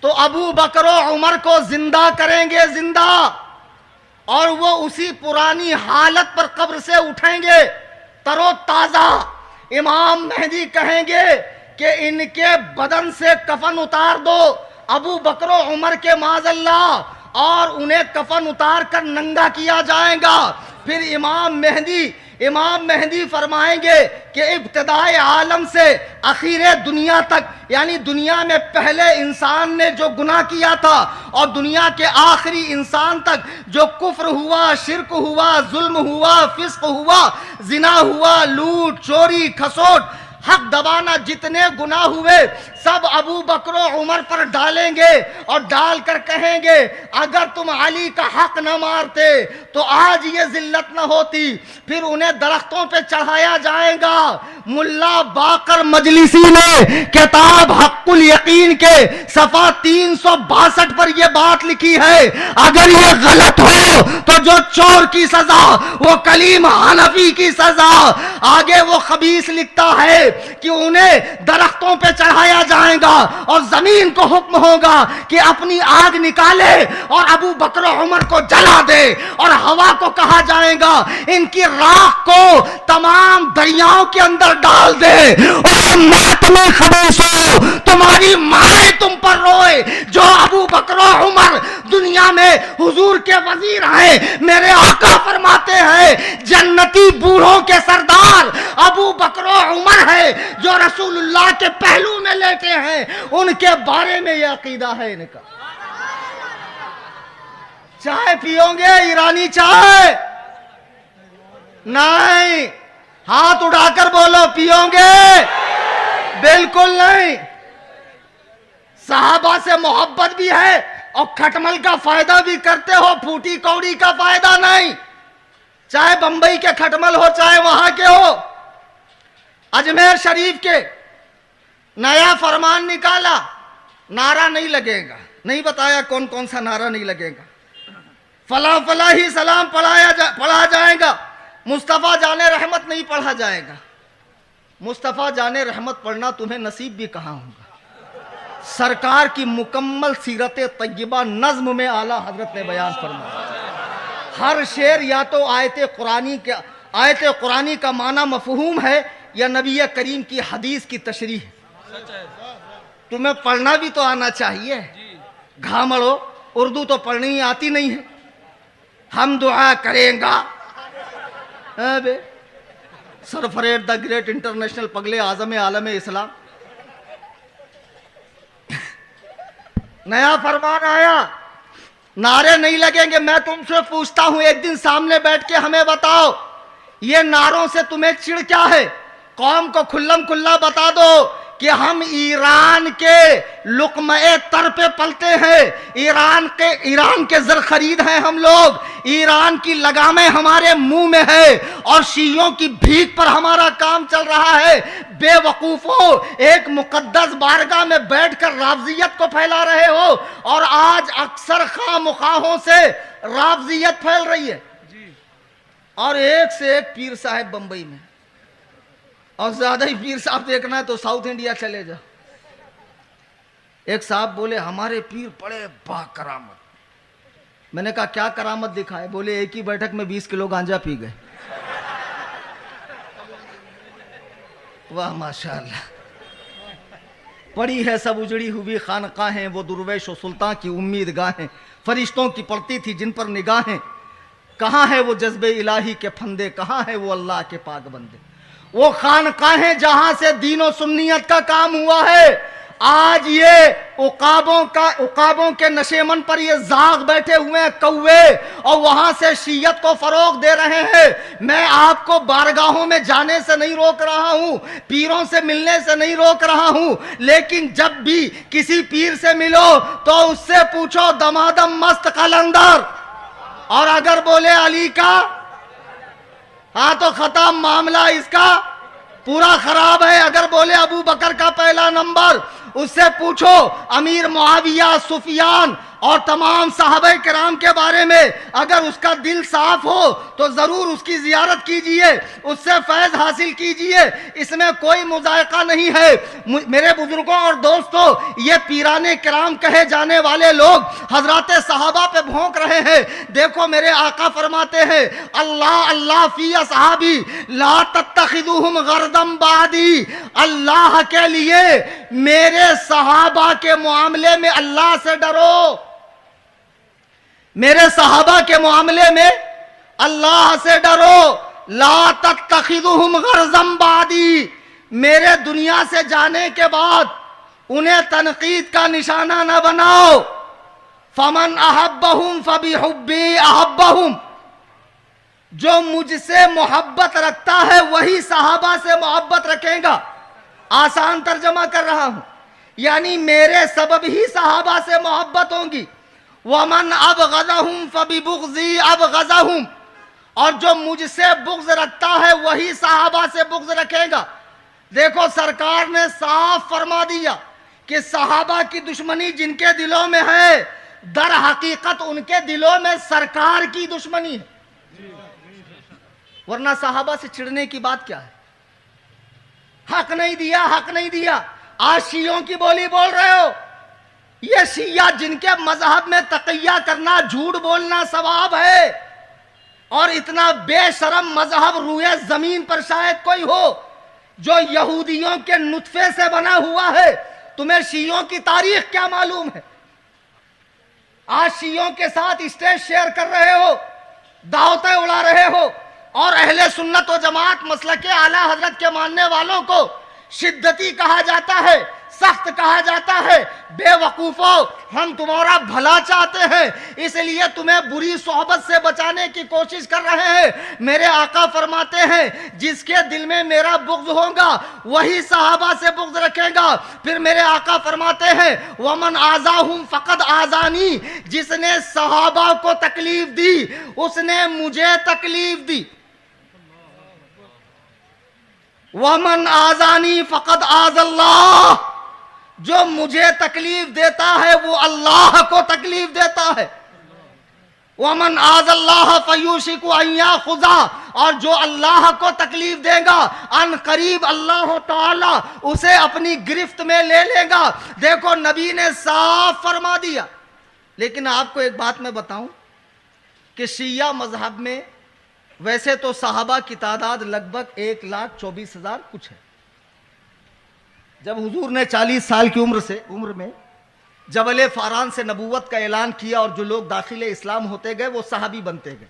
تو ابو بکر و عمر کو زندہ کریں گے، زندہ، اور وہ اسی پرانی حالت پر قبر سے اٹھیں گے، تر و تازہ۔ امام مہدی کہیں گے کہ ان کے بدن سے کفن اتار دو، ابو بکر و عمر کے معاذ اللہ، اور انہیں کفن اتار کر ننگا کیا جائے گا۔ پھر امام مہدی فرمائیں گے کہ ابتدائے عالم سے اخیر دنیا تک، یعنی دنیا میں پہلے انسان نے جو گناہ کیا تھا اور دنیا کے آخری انسان تک جو کفر ہوا، شرک ہوا، ظلم ہوا، فسق ہوا، زنا ہوا، لوٹ، چوری، کھسوٹ، حق دبانا، جتنے گناہ ہوئے سب ابو بکر و عمر پر ڈالیں گے، اور ڈال کر کہیں گے اگر تم علی کا حق نہ مارتے تو آج یہ ذلت نہ ہوتی۔ پھر انہیں درختوں پہ چڑھایا جائے گا۔ ملا باقر مجلسی نے کتاب حق الیقین کے صفحہ 362 پر یہ بات لکھی ہے، اگر یہ غلط ہو تو جو چور کی سزا وہ کلیم حنفی کی سزا۔ آگے وہ خبیث لکھتا ہے کہ انہیں درختوں پہ چڑھایا جائے گا، اور زمین کو حکم ہوگا کہ اپنی آگ نکالے اور ابو بکر و عمر کو جلا دے، اور ہوا کو کہا جائے گا ان کی راکھ کو تمام دریاؤں کے اندر ڈال دے، اور ماتمی خبیثو، تمہاری ماں تم پر روئے جو ابو بکر و عمر دنیا میں حضور کے وزیر ہیں۔ میرے آقا فرماتے ہیں جنتی بوڑھوں کے سردار ابو بکر و عمر ہے جو رسول اللہ کے پہلو میں لیٹے ہیں، ان کے بارے میں یہ عقیدہ ہے ان کا۔ چائے پیو گے ایرانی چائے؟ نہیں، ہاتھ اٹھا کر بولو پیو گے؟ بالکل نہیں۔ صحابہ سے محبت بھی ہے اور کھٹمل کا فائدہ بھی کرتے ہو، پھوٹی کوڑی کا فائدہ نہیں، چاہے بمبئی کے کھٹمل ہو چاہے وہاں کے ہو۔ اجمیر شریف کے نیا فرمان نکالا، نعرہ نہیں لگے گا، نہیں بتایا کون کون سا نعرہ نہیں لگے گا، فلاں فلاں ہی سلام پڑھا جائے گا، مصطفیٰ جان رحمت نہیں پڑھا جائے گا۔ مصطفیٰ جان رحمت پڑھنا تمہیں نصیب بھی کہاں ہوگا۔ سرکار کی مکمل سیرت طیبہ نظم میں اعلیٰ حضرت نے بیان فرمایا، ہر شعر یا تو آیت قرآنی کا معنی مفہوم ہے یا نبی کریم کی حدیث کی تشریح ہے۔ تمہیں پڑھنا بھی تو آنا چاہیے، گھامڑو اردو تو پڑھنی آتی نہیں ہے۔ ہم دعا کریں گا سرفریٹ دا گریٹ انٹرنیشنل پگلے اعظم عالم اسلام، نیا فرمان آیا، نعرے نہیں لگیں گے۔ میں تم سے پوچھتا ہوں، ایک دن سامنے بیٹھ کے ہمیں بتاؤ یہ نعروں سے تمہیں چڑ کیا ہے؟ قوم کو کھلم کھلا بتا دو کہ ہم ایران کے لقمہ تر پہ پلتے ہیں، ایران کے زر خرید ہیں ہم لوگ، ایران کی لگامیں ہمارے منہ میں ہے، اور شیعوں کی بھیک پر ہمارا کام چل رہا ہے۔ بے وقوفوں، ایک مقدس بارگاہ میں بیٹھ کر رافضیت کو پھیلا رہے ہو، اور آج اکثر خواہ مخواہوں سے رافضیت پھیل رہی ہے، اور ایک سے ایک پیر صاحب بمبئی میں، اور زیادہ ہی پیر صاحب دیکھنا ہے تو ساؤتھ انڈیا چلے جا۔ ایک صاحب بولے ہمارے پیر بڑے با کرامت۔ میں نے کہا کیا کرامت دکھائے؟ بولے ایک ہی بیٹھک میں 20 کلو گانجا پی گئے۔ واہ ماشاءاللہ، پڑی ہے سب اجڑی ہوئی خانقاہیں، وہ درویش و سلطان کی امید گاہیں، فرشتوں کی پڑتی تھی جن پر نگاہیں، کہاں ہے وہ جذب الہی کے پھندے، کہاں ہے وہ اللہ کے پاک بندے، وہ خانقاہیں جہاں سے دین و سنیت کا کام ہوا ہے۔ آج یہ عقابوں کے نشیمن پر یہ زاغ بیٹھے ہوئے ہیں کوے، اور وہاں سے شیعت کو فروغ دے رہے ہیں۔ میں آپ کو بارگاہوں میں جانے سے نہیں روک رہا ہوں، پیروں سے ملنے سے نہیں روک رہا ہوں، لیکن جب بھی کسی پیر سے ملو تو اس سے پوچھو دمادم مست قلندر، اور اگر بولے علی کا ہاں تو ختم معاملہ اس کا پورا خراب ہے. اگر بولے ابو بکر کا پہلا نمبر، اس سے پوچھو امیر معاویہ، سفیان اور تمام صحابہ کرام کے بارے میں. اگر اس کا دل صاف ہو تو ضرور اس کی زیارت کیجئے، اس سے فیض حاصل کیجئے. اس میں کوئی مذائقہ نہیں ہے. میرے بزرگوں اور دوستوں، یہ پیران کرام کہے جانے والے لوگ حضرات صحابہ پہ بھونک رہے ہیں. دیکھو میرے آقا فرماتے ہیں اللہ اللہ فی اصحابی لا تتخذوہم غردم بعدی. اللہ کے لیے میرے صحابہ کے معاملے میں اللہ سے ڈرو. میرے صحابہ کے معاملے میں اللہ سے ڈرو. لا تتخذوہم غرضم بعدی. میرے دنیا سے جانے کے بعد انہیں تنقید کا نشانہ نہ بناؤ. فمن احبہم فبحبی احبہم. جو مجھ سے محبت رکھتا ہے وہی صحابہ سے محبت رکھے گا. آسان ترجمہ کر رہا ہوں، یعنی میرے سبب ہی صحابہ سے محبت ہوگی. وَمَنْ أَبْغَضَهُمْ فَبِبُغْضِي أَبْغَضَهُمْ. اور جو مجھ سے بغض رکھتا ہے وہی صحابہ سے بغض رکھے گا. دیکھو سرکار نے صاف فرما دیا کہ صحابہ کی دشمنی جن کے دلوں میں ہے، در حقیقت ان کے دلوں میں سرکار کی دشمنی ہے. ورنہ صحابہ سے چڑھنے کی بات کیا ہے؟ حق نہیں دیا، حق نہیں دیا. آج شیعوں کی بولی بول رہے ہو. یہ شیعہ جن کے مذہب میں تقیہ کرنا، جھوٹ بولنا ثواب ہے، اور اتنا بے شرم مذہب روئے زمین پر شاید کوئی ہو جو یہودیوں کے نطفے سے بنا ہوا ہے. تمہیں شیعوں کی تاریخ کیا معلوم ہے؟ آج شیعوں کے ساتھ اسٹیج شیئر کر رہے ہو، دعوتیں اڑا رہے ہو، اور اہل سنت و جماعت مسلک اعلیٰ حضرت کے ماننے والوں کو شدتی کہا جاتا ہے، سخت کہا جاتا ہے. بے وقوفو، ہم تمہارا بھلا چاہتے ہیں، اس لیے تمہیں بری صحبت سے بچانے کی کوشش کر رہے ہیں. میرے آقا فرماتے ہیں جس کے دل میں میرا بغض ہوگا وہی صحابہ سے بغض رکھے گا. پھر میرے آقا فرماتے ہیں وَمَنْ آذَاهُمْ فَقَدْ آذَانِي. جس نے صحابہ کو تکلیف دی اس نے مجھے تکلیف دی. وَمَنْ آذَانِي فَقَدْ آذَى اللَّهُ. جو مجھے تکلیف دیتا ہے وہ اللہ کو تکلیف دیتا ہے. وَمَنْ آذَى اللَّهَ فَيُوشِكُ أَنْ يَأْخُذَهُ. اور جو اللہ کو تکلیف دے گا ان قریب اللہ تعالی اسے اپنی گرفت میں لے لے گا. دیکھو نبی نے صاف فرما دیا. لیکن آپ کو ایک بات میں بتاؤں کہ شیعہ مذہب میں ویسے تو صحابہ کی تعداد لگ بھگ 1,24,000 کچھ ہے. جب حضور نے 40 سال کی عمر میں جبل فاران سے نبوت کا اعلان کیا اور جو لوگ داخل اسلام ہوتے گئے وہ صحابی بنتے گئے.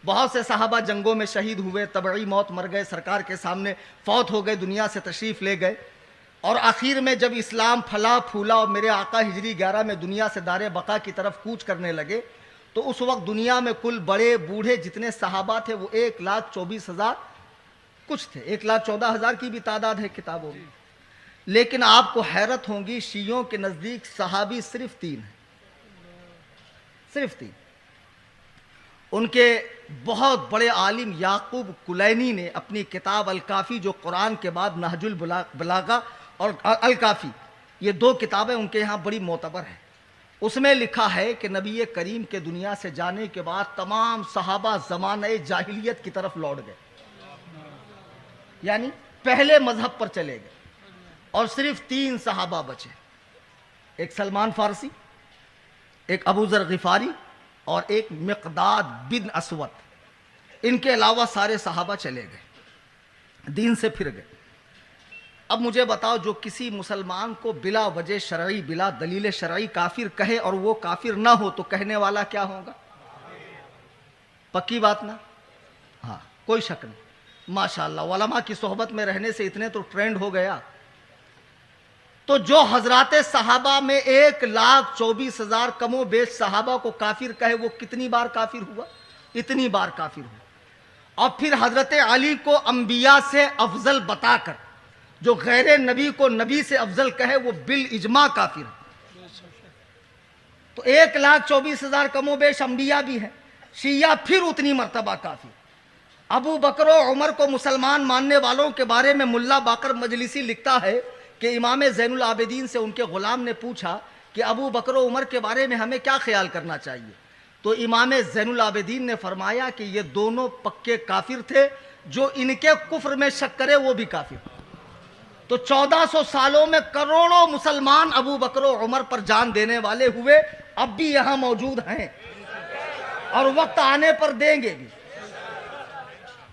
بہت سے صحابہ جنگوں میں شہید ہوئے، طبعی موت مر گئے، سرکار کے سامنے فوت ہو گئے، دنیا سے تشریف لے گئے. اور آخر میں جب اسلام پھلا پھولا اور میرے آقا ہجری 11 میں دنیا سے دار بقا کی طرف کوچ کرنے لگے تو اس وقت دنیا میں کل بڑے بوڑھے جتنے صحابہ تھے وہ 1,24,000 کچھ تھے. 1,14,000 کی بھی تعداد ہے کتابوں میں. لیکن آپ کو حیرت ہوگی شیعوں کے نزدیک صحابی صرف 3 ہیں، صرف 3. ان کے بہت بڑے عالم یعقوب کلینی نے اپنی کتاب الکافی جو قرآن کے بعد نہج البلاغہ اور الکافی یہ 2 کتابیں ان کے یہاں بڑی معتبر ہیں. اس میں لکھا ہے کہ نبی کریم کے دنیا سے جانے کے بعد تمام صحابہ زمانہ جاہلیت کی طرف لوٹ گئے، یعنی پہلے مذہب پر چلے گئے، اور صرف 3 صحابہ بچے. ایک سلمان فارسی، ایک ابو ذر غفاری اور ایک مقداد بن اسود. ان کے علاوہ سارے صحابہ چلے گئے، دین سے پھر گئے. اب مجھے بتاؤ جو کسی مسلمان کو بلا وجہ شرعی بلا دلیل شرعی کافر کہے اور وہ کافر نہ ہو تو کہنے والا کیا ہوگا؟ پکی بات نا؟ ہاں کوئی شک نہیں. ماشاءاللہ علماء کی صحبت میں رہنے سے اتنے تو ٹرینڈ ہو گیا. تو جو حضرات صحابہ میں 1,24,000 کم و بیش صحابہ کو کافر کہے وہ کتنی بار کافر ہوا؟ اتنی بار کافر ہوا. اور پھر حضرت علی کو انبیاء سے افضل بتا کر جو غیر نبی کو نبی سے افضل کہے وہ بالاجماع کافر ہے. تو 1,24,000 کم و بیش انبیاء بھی ہیں. شیعہ پھر اتنی مرتبہ کافر. ابو بکر و عمر کو مسلمان ماننے والوں کے بارے میں ملا باقر مجلسی لکھتا ہے کہ امام زین العابدین سے ان کے غلام نے پوچھا کہ ابو بکر و عمر کے بارے میں ہمیں کیا خیال کرنا چاہیے؟ تو امام زین العابدین نے فرمایا کہ یہ دونوں پکے کافر تھے، جو ان کے کفر میں شک کرے وہ بھی کافر۔ تو 1400 سالوں میں کروڑوں مسلمان ابو بکر و عمر پر جان دینے والے ہوئے، اب بھی یہاں موجود ہیں اور وقت آنے پر دیں گے بھی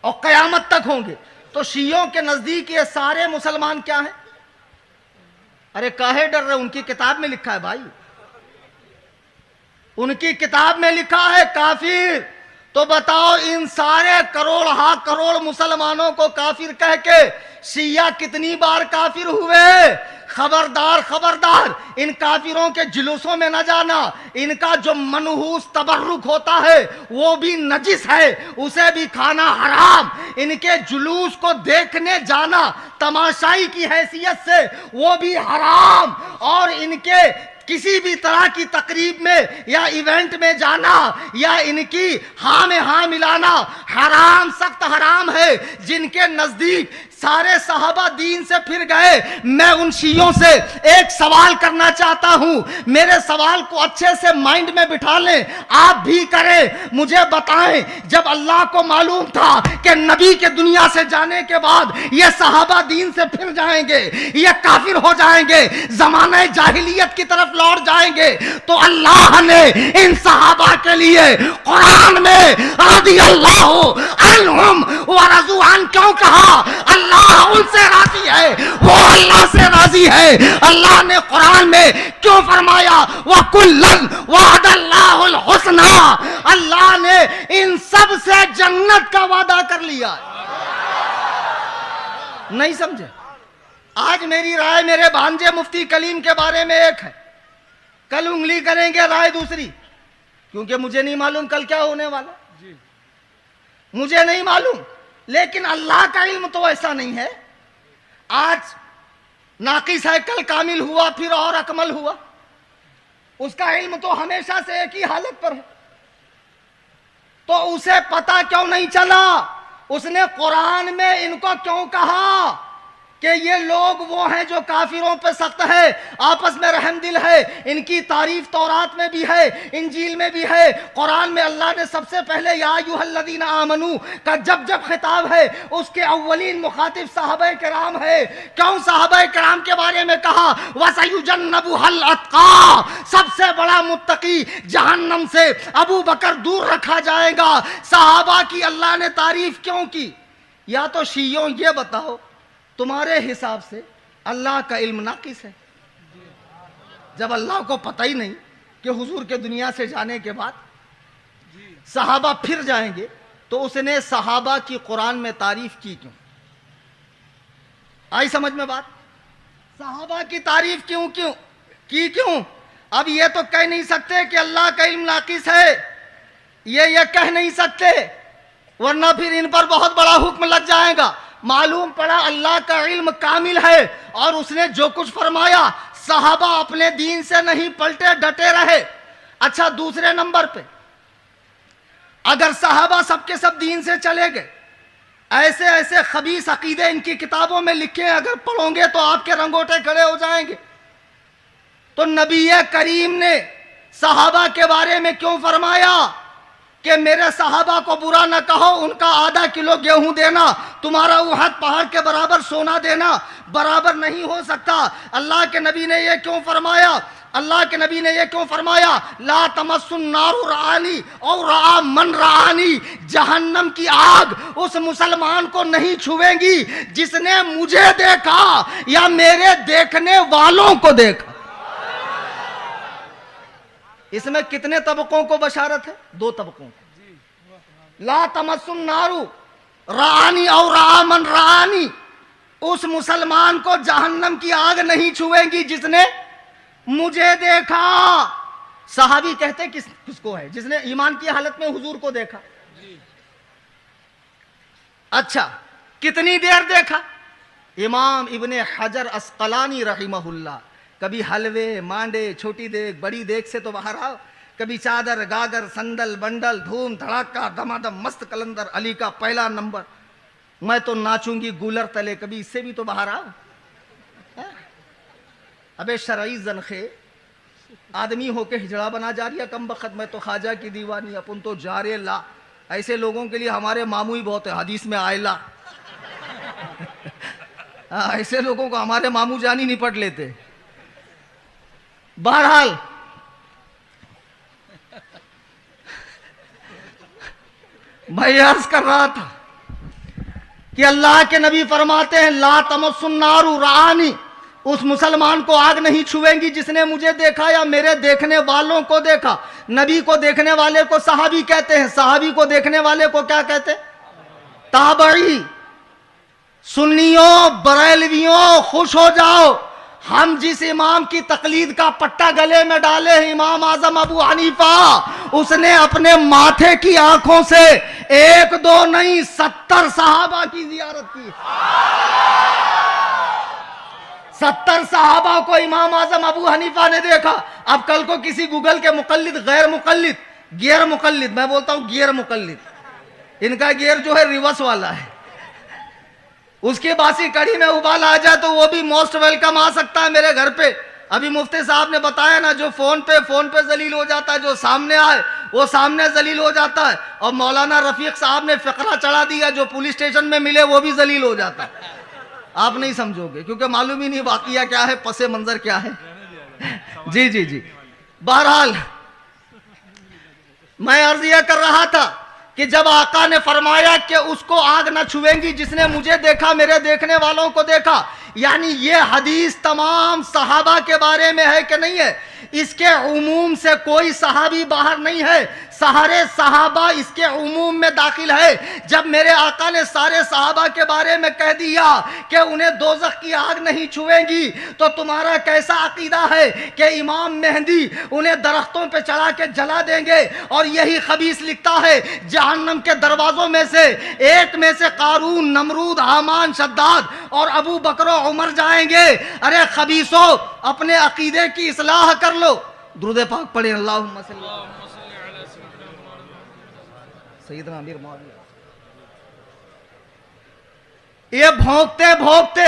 اور قیامت تک ہوں گے۔ تو شیعوں کے نزدیک یہ سارے مسلمان کیا ہیں؟ ارے کاہے ڈر رہے؟ ان کی کتاب میں لکھا ہے بھائی، ان کی کتاب میں لکھا ہے کافر۔ تو بتاؤ ان سارے کروڑ مسلمانوں کو کافر کہہ کے شیعہ کتنی بار کافر ہوئے؟ خبردار خبردار، ان کافروں کے جلوسوں میں نہ جانا۔ ان کا جو منحوس تبرک ہوتا ہے وہ بھی نجس ہے، اسے بھی کھانا حرام۔ ان کے جلوس کو دیکھنے جانا تماشائی کی حیثیت سے وہ بھی حرام، اور ان کے کسی بھی طرح کی تقریب میں یا ایونٹ میں جانا یا ان کی ہاں میں ہاں ملانا حرام، سخت حرام ہے۔ جن کے نزدیک سارے صحابہ دین سے پھر گئے، میں ان شیعوں سے ایک سوال کرنا چاہتا ہوں، میرے سوال کو اچھے سے مائنڈ میں بٹھا لیں، آپ بھی کریں، مجھے بتائیں جب اللہ کو معلوم تھا کہ نبی کے دنیا سے جانے کے بعد یہ صحابہ دین سے پھر جائیں گے، یہ کافر ہو جائیں گے، زمانہ جاہلیت کی طرف لوٹ جائیں گے، تو اللہ نے ان صحابہ کے لیے قرآن میں رضی اللہ عنہم ورضوا عنہ کیوں کہا؟ اللہ ان سے راضی ہے، وہ اللہ سے راضی ہے۔ اللہ نے قرآن میں کیوں فرمایا وَكُلًّا وَعَدَ اللَّهُ الْحُسْنَى؟ اللہ نے ان سب سے جنت کا وعدہ کر لیا۔ نہیں سمجھے؟ آج میری رائے میرے بھانجے مفتی کلیم کے بارے میں ایک ہے، کل انگلی کریں گے رائے دوسری، کیونکہ مجھے نہیں معلوم کل کیا ہونے والا، مجھے نہیں معلوم، لیکن اللہ کا علم تو ایسا نہیں ہے۔ آج ناقص ہے، کل کامل ہوا، پھر اور اکمل ہوا، اس کا علم تو ہمیشہ سے ایک ہی حالت پر ہے۔ تو اسے پتا کیوں نہیں چلا؟ اس نے قرآن میں ان کو کیوں کہا کہ یہ لوگ وہ ہیں جو کافروں پہ سخت ہے، آپس میں رحم دل ہے؟ ان کی تعریف تورات میں بھی ہے، انجیل میں بھی ہے، قرآن میں اللہ نے سب سے پہلے یا ایھا الذین آمنو کا جب خطاب ہے، اس کے اولین مخاطب صحابہ کرام ہے۔ کیوں صحابہ کرام کے بارے میں کہا وَسَيُجَنَّبُهَا الْأَتْقَى؟ سب سے بڑا متقی جہنم سے ابو بکر دور رکھا جائے گا۔ صحابہ کی اللہ نے تعریف کیوں کی؟ یا تو شیعوں یہ بتاؤ تمہارے حساب سے اللہ کا علم ناقص ہے؟ جب اللہ کو پتہ ہی نہیں کہ حضور کے دنیا سے جانے کے بعد صحابہ پھر جائیں گے، تو اس نے صحابہ کی قرآن میں تعریف کی کیوں؟ آئی سمجھ میں بات؟ صحابہ کی تعریف کیوں؟ اب یہ تو کہہ نہیں سکتے کہ اللہ کا علم ناقص ہے، یہ کہہ نہیں سکتے، ورنہ پھر ان پر بہت بڑا حکم لگ جائے گا۔ معلوم پڑا اللہ کا علم کامل ہے، اور اس نے جو کچھ فرمایا صحابہ اپنے دین سے نہیں پلٹے، ڈٹے رہے۔ اچھا دوسرے نمبر پہ، اگر صحابہ سب کے سب دین سے چلے گئے، ایسے خبیث عقیدے ان کی کتابوں میں لکھے ہیں، اگر پڑھو گے تو آپ کے رنگوٹے کھڑے ہو جائیں گے، تو نبی کریم نے صحابہ کے بارے میں کیوں فرمایا کہ میرے صحابہ کو برا نہ کہو، ان کا آدھا کلو گیہوں دینا تمہارا احد پہاڑ کے برابر سونا دینا برابر نہیں ہو سکتا؟ اللہ کے نبی نے یہ کیوں فرمایا لا تمس النار رعانی اور رعا من رعانی؟ جہنم کی آگ اس مسلمان کو نہیں چھوے گی جس نے مجھے دیکھا یا میرے دیکھنے والوں کو دیکھا۔ اس میں کتنے طبقوں کو بشارت ہے؟ 2 طبقوں کو۔ لا تمس النار رعانی اور رعا من رعانی، اس مسلمان کو جہنم کی آگ نہیں چھوے گی جس نے مجھے دیکھا۔ صحابی کہتے کس کو ہے؟ جس نے ایمان کی حالت میں حضور کو دیکھا۔ اچھا کتنی دیر دیکھا؟ امام ابن حجر عسقلانی رحمہ اللہ، کبھی حلوے، مانڈے، چھوٹی دیگ، بڑی دیگ سے تو باہر آؤ، کبھی چادر گاگر سندل بنڈل دھوم دھڑاکہ دمادم مست کلندر علی کا پہلا نمبر، میں تو ناچوں گی گولر تلے، کبھی اس سے بھی تو باہر آؤ۔ ابے شرعی زنخے آدمی ہو کے ہجڑا بنا جا رہی ہے کم بخت، میں تو خواجہ کی دیوانی، اپن تو جارے لا۔ ایسے لوگوں کے لیے ہمارے ماموں ہی بہت ہے، حدیث میں آئلہ، ایسے لوگوں کو ہمارے ماموں جانی نپٹ لیتے۔ بہرحال میں عرض کر رہا تھا کہ اللہ کے نبی فرماتے ہیں لا تمس النار رآنی، اس مسلمان کو آگ نہیں چھوئیں گی جس نے مجھے دیکھا یا میرے دیکھنے والوں کو دیکھا۔ نبی کو دیکھنے والے کو صحابی کہتے ہیں، صحابی کو دیکھنے والے کو کیا کہتے ہیں؟ تابعی۔ سنیوں بریلویوں خوش ہو جاؤ، ہم جس امام کی تقلید کا پٹا گلے میں ڈالے ہیں، امام اعظم ابو حنیفہ، اس نے اپنے ماتھے کی آنکھوں سے 1 2 نہیں 70 صحابہ کی زیارت کی۔ 70 صحابہ کو امام اعظم ابو حنیفہ نے دیکھا۔ اب کل کو کسی گوگل کے مقلد، غیر مقلد، گیئر مقلد، میں بولتا ہوں گیئر مقلد، ان کا گیئر جو ہے ریورس والا ہے، اس کی باسی کڑی میں ابال آ جائے تو وہ بھی موسٹ ویلکم آ سکتا ہے میرے گھر پہ۔ ابھی مفتی صاحب نے بتایا نا، جو فون پہ ذلیل ہو جاتا ہے، جو سامنے آئے وہ سامنے ذلیل ہو جاتا ہے، اور مولانا رفیق صاحب نے فقرہ چڑھا دیا، جو پولیس اسٹیشن میں ملے وہ بھی ذلیل ہو جاتا ہے۔ آپ نہیں سمجھو گے کیونکہ معلوم ہی نہیں واقعہ کیا ہے، پس منظر کیا ہے۔ جی بہرحال میں عرض یہ کر رہا تھا کہ جب آقا نے فرمایا کہ اس کو آگ نہ چھوئیں گی جس نے مجھے دیکھا، میرے دیکھنے والوں کو دیکھا، یعنی یہ حدیث تمام صحابہ کے بارے میں ہے کہ نہیں ہے؟ اس کے عموم سے کوئی صحابی باہر نہیں ہے، سارے صحابہ اس کے عموم میں داخل ہے۔ جب میرے آقا نے سارے صحابہ کے بارے میں کہہ دیا کہ انہیں دوزخ کی آگ نہیں چھوئیں گی، تو تمہارا کیسا عقیدہ ہے کہ امام مہدی انہیں درختوں پہ چڑھا کے جلا دیں گے؟ اور یہی خبیث لکھتا ہے جہنم کے دروازوں میں سے ایک میں سے قارون، نمرود، حامان، شداد اور ابو بکر و عمر جائیں گے۔ ارے خبیثو، اپنے عقیدے کی اصلاح کر لو۔ درود پاک پڑھیں، اللہم صلی اللہ سیدنا امیر معاویہ۔ یہ بھونکتے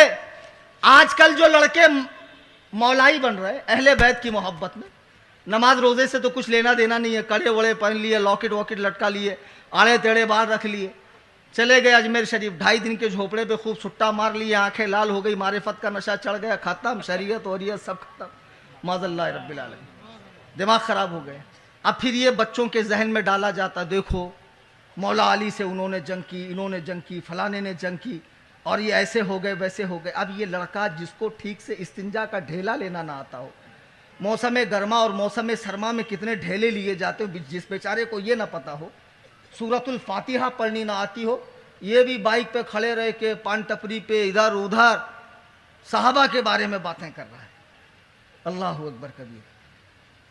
آج کل جو لڑکے مولائی بن رہے اہل بیت کی محبت میں، نماز روزے سے تو کچھ لینا دینا نہیں ہے، کڑے وڑے پہن لیے، لاکٹ واکٹ لٹکا لیے، آڑے تیڑے بال رکھ لیے، چلے گئے اجمیر شریف، 2.5 دن کے جھوپڑے پہ خوب سٹا مار لیے، آنکھیں لال ہو گئی، معرفت کا نشہ چڑھ گیا، ختم، شریعت وریعت سب ختم، معاذ اللہ رب العالمین، دماغ خراب ہو گئے۔ اب پھر یہ بچوں کے ذہن میں ڈالا جاتا، دیکھو مولا علی سے انہوں نے جنگ کی، انہوں نے جنگ کی، فلانے نے جنگ کی، اور یہ ایسے ہو گئے ویسے ہو گئے۔ اب یہ لڑکا جس کو ٹھیک سے استنجا کا ڈھیلا لینا نہ آتا ہو، موسم گرما اور موسم سرما میں کتنے ڈھیلے لیے جاتے ہو، جس بیچارے کو یہ نہ پتا ہو، سورۃ الفاتحہ پڑھنی نہ آتی ہو، یہ بھی بائک پہ کھڑے رہ کے پان ٹپری پہ ادھر ادھر صحابہ کے بارے میں باتیں کر رہا ہے۔ اللہ اکبر کبیر۔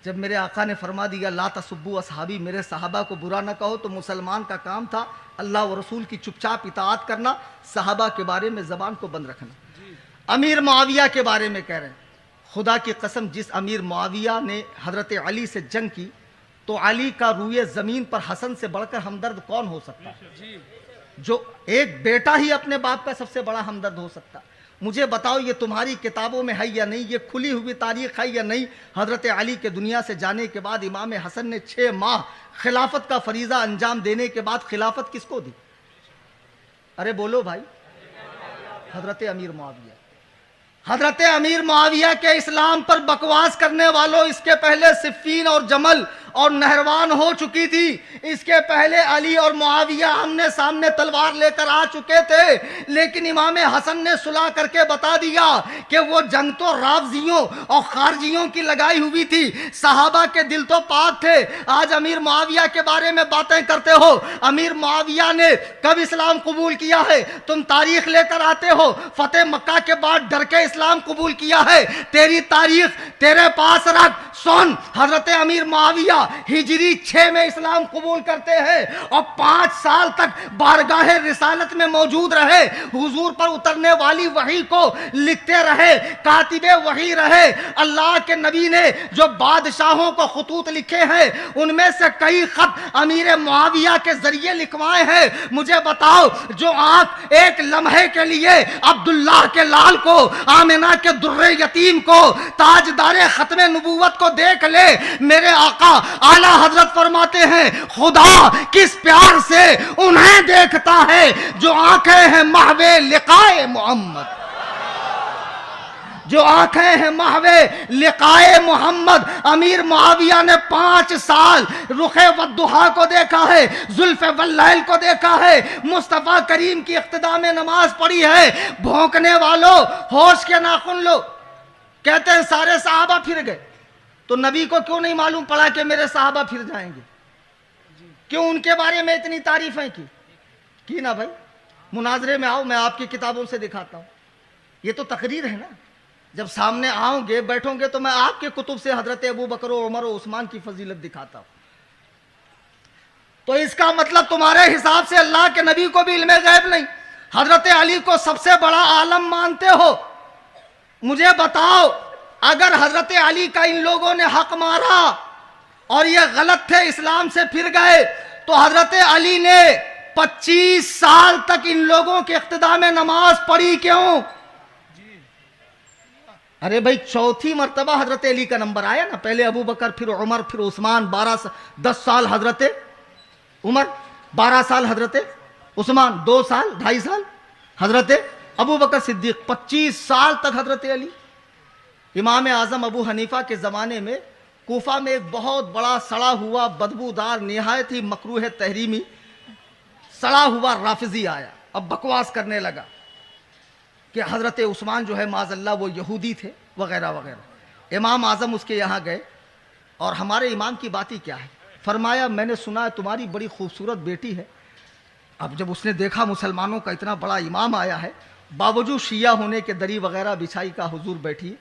جب میرے آقا نے فرما دیا لا تسبوا اصحابی، میرے صحابہ کو برا نہ کہو، تو مسلمان کا کام تھا اللہ و رسول کی چپ چاپ اطاعت کرنا، صحابہ کے بارے میں زبان کو بند رکھنا۔ امیر معاویہ کے بارے میں کہہ رہے ہیں، خدا کی قسم جس امیر معاویہ نے حضرت علی سے جنگ کی، تو علی کا روئے زمین پر حسن سے بڑھ کر ہمدرد کون ہو سکتا ہے؟ جو ایک بیٹا ہی اپنے باپ کا سب سے بڑا ہمدرد ہو سکتا۔ مجھے بتاؤ یہ تمہاری کتابوں میں ہے یا نہیں، یہ کھلی ہوئی تاریخ ہے یا نہیں؟ حضرت علی کے دنیا سے جانے کے بعد امام حسن نے 6 ماہ خلافت کا فریضہ انجام دینے کے بعد خلافت کس کو دی؟ ارے بولو بھائی، حضرت امیر معاویہ۔ حضرت امیر معاویہ کے اسلام پر بکواس کرنے والوں، اس کے پہلے صفین اور جمل اور نہروان ہو چکی تھی، اس کے پہلے علی اور معاویہ آمنے سامنے تلوار لے کر آ چکے تھے، لیکن امام حسن نے صلح کر کے بتا دیا کہ وہ جنگ تو رافضیوں اور خارجیوں کی لگائی ہوئی تھی، صحابہ کے دل تو پاک تھے۔ آج امیر معاویہ کے بارے میں باتیں کرتے ہو، امیر معاویہ نے کب اسلام قبول کیا ہے؟ تم تاریخ لے کر آتے ہو، فتح مکہ کے بعد ڈر کے اسلام قبول کیا ہے۔ تیری تاریخ تیرے پاس رکھ، سن، حضرت امیر معاویہ ہجری 6 میں اسلام قبول کرتے ہیں اور 5 سال تک بارگاہ رسالت میں موجود رہے، حضور پر اترنے والی وحی کو لکھتے رہے، کاتب وحی رہے۔ اللہ کے نبی نے جو بادشاہوں کو خطوط لکھے ہیں ان میں سے کئی خط امیر معاویہ کے ذریعے لکھوائے ہیں۔ مجھے بتاؤ، جو آنکھ ایک لمحے کے لیے عبداللہ کے لال کو، آمنہ کے در یتیم کو، تاجدار ختم نبوت کو دیکھ لے، میرے آقا اعلی حضرت فرماتے ہیں خدا کس پیار سے انہیں دیکھتا ہے جو آنکھیں ہیں محو لقائے محمد، جو آنکھیں ہیں محو لقائے محمد۔ امیر معاویہ نے 5 سال رخ والضحیٰ کو دیکھا ہے، زلف واللیل کو دیکھا ہے، مصطفیٰ کریم کی اقتداء میں نماز پڑھی ہے۔ بھونکنے والوں ہوش کے ناخن لو، کہتے ہیں سارے صحابہ پھر گئے، تو نبی کو کیوں نہیں معلوم پڑا کہ میرے صحابہ پھر جائیں گے؟ کیوں ان کے بارے میں اتنی تعریفیں کی نا بھائی؟ مناظرے میں آؤ، میں آپ کی کتابوں سے دکھاتا ہوں، یہ تو تقریر ہے نا۔ جب سامنے آؤں گے بیٹھوں گے تو میں آپ کے کتب سے حضرت ابو بکر و عمر و عثمان کی فضیلت دکھاتا ہوں۔ تو اس کا مطلب تمہارے حساب سے اللہ کے نبی کو بھی علم غیب نہیں، حضرت علی کو سب سے بڑا عالم مانتے ہو۔ مجھے بتاؤ، اگر حضرت علی کا ان لوگوں نے حق مارا اور یہ غلط تھے، اسلام سے پھر گئے، تو حضرت علی نے 25 سال تک ان لوگوں کے اقتداء میں نماز پڑھی کیوں؟ ارے بھائی، چوتھی مرتبہ حضرت علی کا نمبر آیا نا، پہلے ابو بکر، پھر عمر، پھر عثمان، 10 سال حضرت عمر، 12 سال حضرت عثمان، 2 سال 2.5 سال حضرت ابو بکر صدیق، 25 سال تک حضرت علی۔ امام اعظم ابو حنیفہ کے زمانے میں کوفہ میں ایک بہت بڑا سڑا ہوا بدبودار نہایت ہی مکروہ تحریمی سڑا ہوا رافضی آیا، اب بکواس کرنے لگا کہ حضرت عثمان جو ہے معاذ اللہ وہ یہودی تھے وغیرہ وغیرہ۔ امام اعظم اس کے یہاں گئے، اور ہمارے امام کی بات ہی کیا ہے، فرمایا میں نے سنا ہے تمہاری بڑی خوبصورت بیٹی ہے۔ اب جب اس نے دیکھا مسلمانوں کا اتنا بڑا امام آیا ہے، باوجود شیعہ ہونے کے دری وغیرہ بچھائی کا حضور بیٹھی،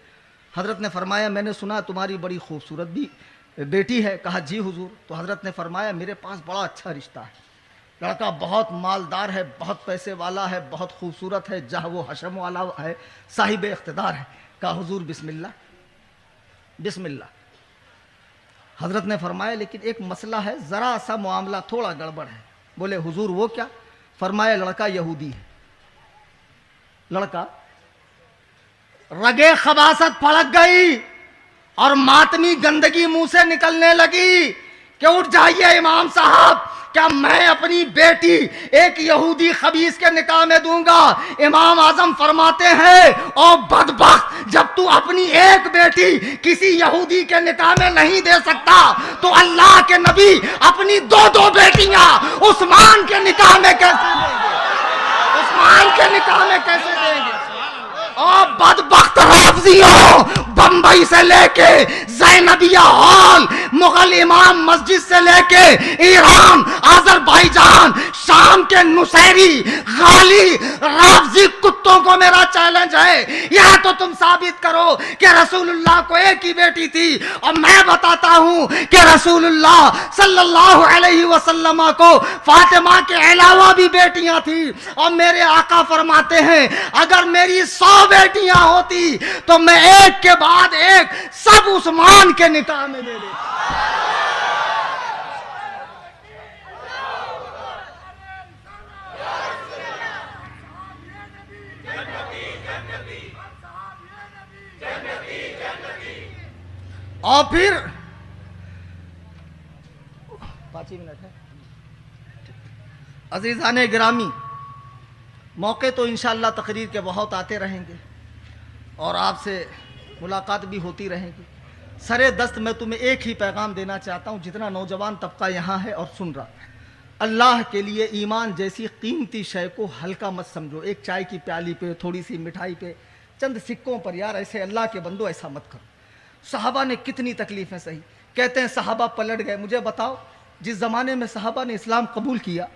حضرت نے فرمایا میں نے سنا تمہاری بڑی خوبصورت بھی بیٹی ہے۔ کہا جی حضور۔ تو حضرت نے فرمایا میرے پاس بڑا اچھا رشتہ ہے، لڑکا بہت مالدار ہے، بہت پیسے والا ہے، بہت خوبصورت ہے، جہ و حشم والا ہے، صاحب اقتدار ہے۔ کہا حضور بسم اللہ بسم اللہ۔ حضرت نے فرمایا لیکن ایک مسئلہ ہے، ذرا سا معاملہ تھوڑا گڑبڑ ہے۔ بولے حضور وہ کیا؟ فرمایا لڑکا یہودی ہے، لڑکا۔ رگے خباثت پھڑک گئی اور ماتمی گندگی منہ سے نکلنے لگی کہ اٹھ جائیے امام صاحب، کیا میں اپنی بیٹی ایک یہودی خبیث کے نکاح میں دوں گا؟ امام اعظم فرماتے ہیں او بدبخت، جب تو اپنی ایک بیٹی کسی یہودی کے نکاح میں نہیں دے سکتا تو اللہ کے نبی اپنی 2 بیٹیاں عثمان کے نکاح میں کیسے دیں گے؟ عثمان کے نکاح میں کیسے دیں گے؟ اور بدبخت رافضیوں، بمبئی سے لے کے زینبیہ ہال، مغل امام مسجد سے لے کے ایران، آذربائیجان، شام کے نصیری غالی رافضی کتوں کو میرا چیلنج ہے، یہ تو تم ثابت کرو کہ رسول اللہ کو ایک ہی بیٹی تھی، اور میں بتاتا ہوں کہ رسول اللہ صلی اللہ علیہ وسلم کو فاطمہ کے علاوہ بھی بیٹیاں تھیں، اور میرے آقا فرماتے ہیں اگر میری 100 بیٹیاں ہوتی تو میں ایک کے بعد ایک سب عثمان کے نکاح میں دے دیتا۔ اور پھر 5 منٹ ہے عزیزان گرامی، موقع تو انشاءاللہ تقریر کے بہت آتے رہیں گے اور آپ سے ملاقات بھی ہوتی رہیں گی۔ سرے دست میں تمہیں ایک ہی پیغام دینا چاہتا ہوں، جتنا نوجوان طبقہ یہاں ہے اور سن رہا، اللہ کے لیے ایمان جیسی قیمتی شے کو ہلکا مت سمجھو۔ ایک چائے کی پیالی پہ، تھوڑی سی مٹھائی پہ، چند سکوں پر یار ایسے اللہ کے بندو ایسا مت کرو۔ صحابہ نے کتنی تکلیفیں سہی، کہتے ہیں صحابہ پلٹ گئے۔ مجھے بتاؤ جس زمانے میں صحابہ نے اسلام قبول کیا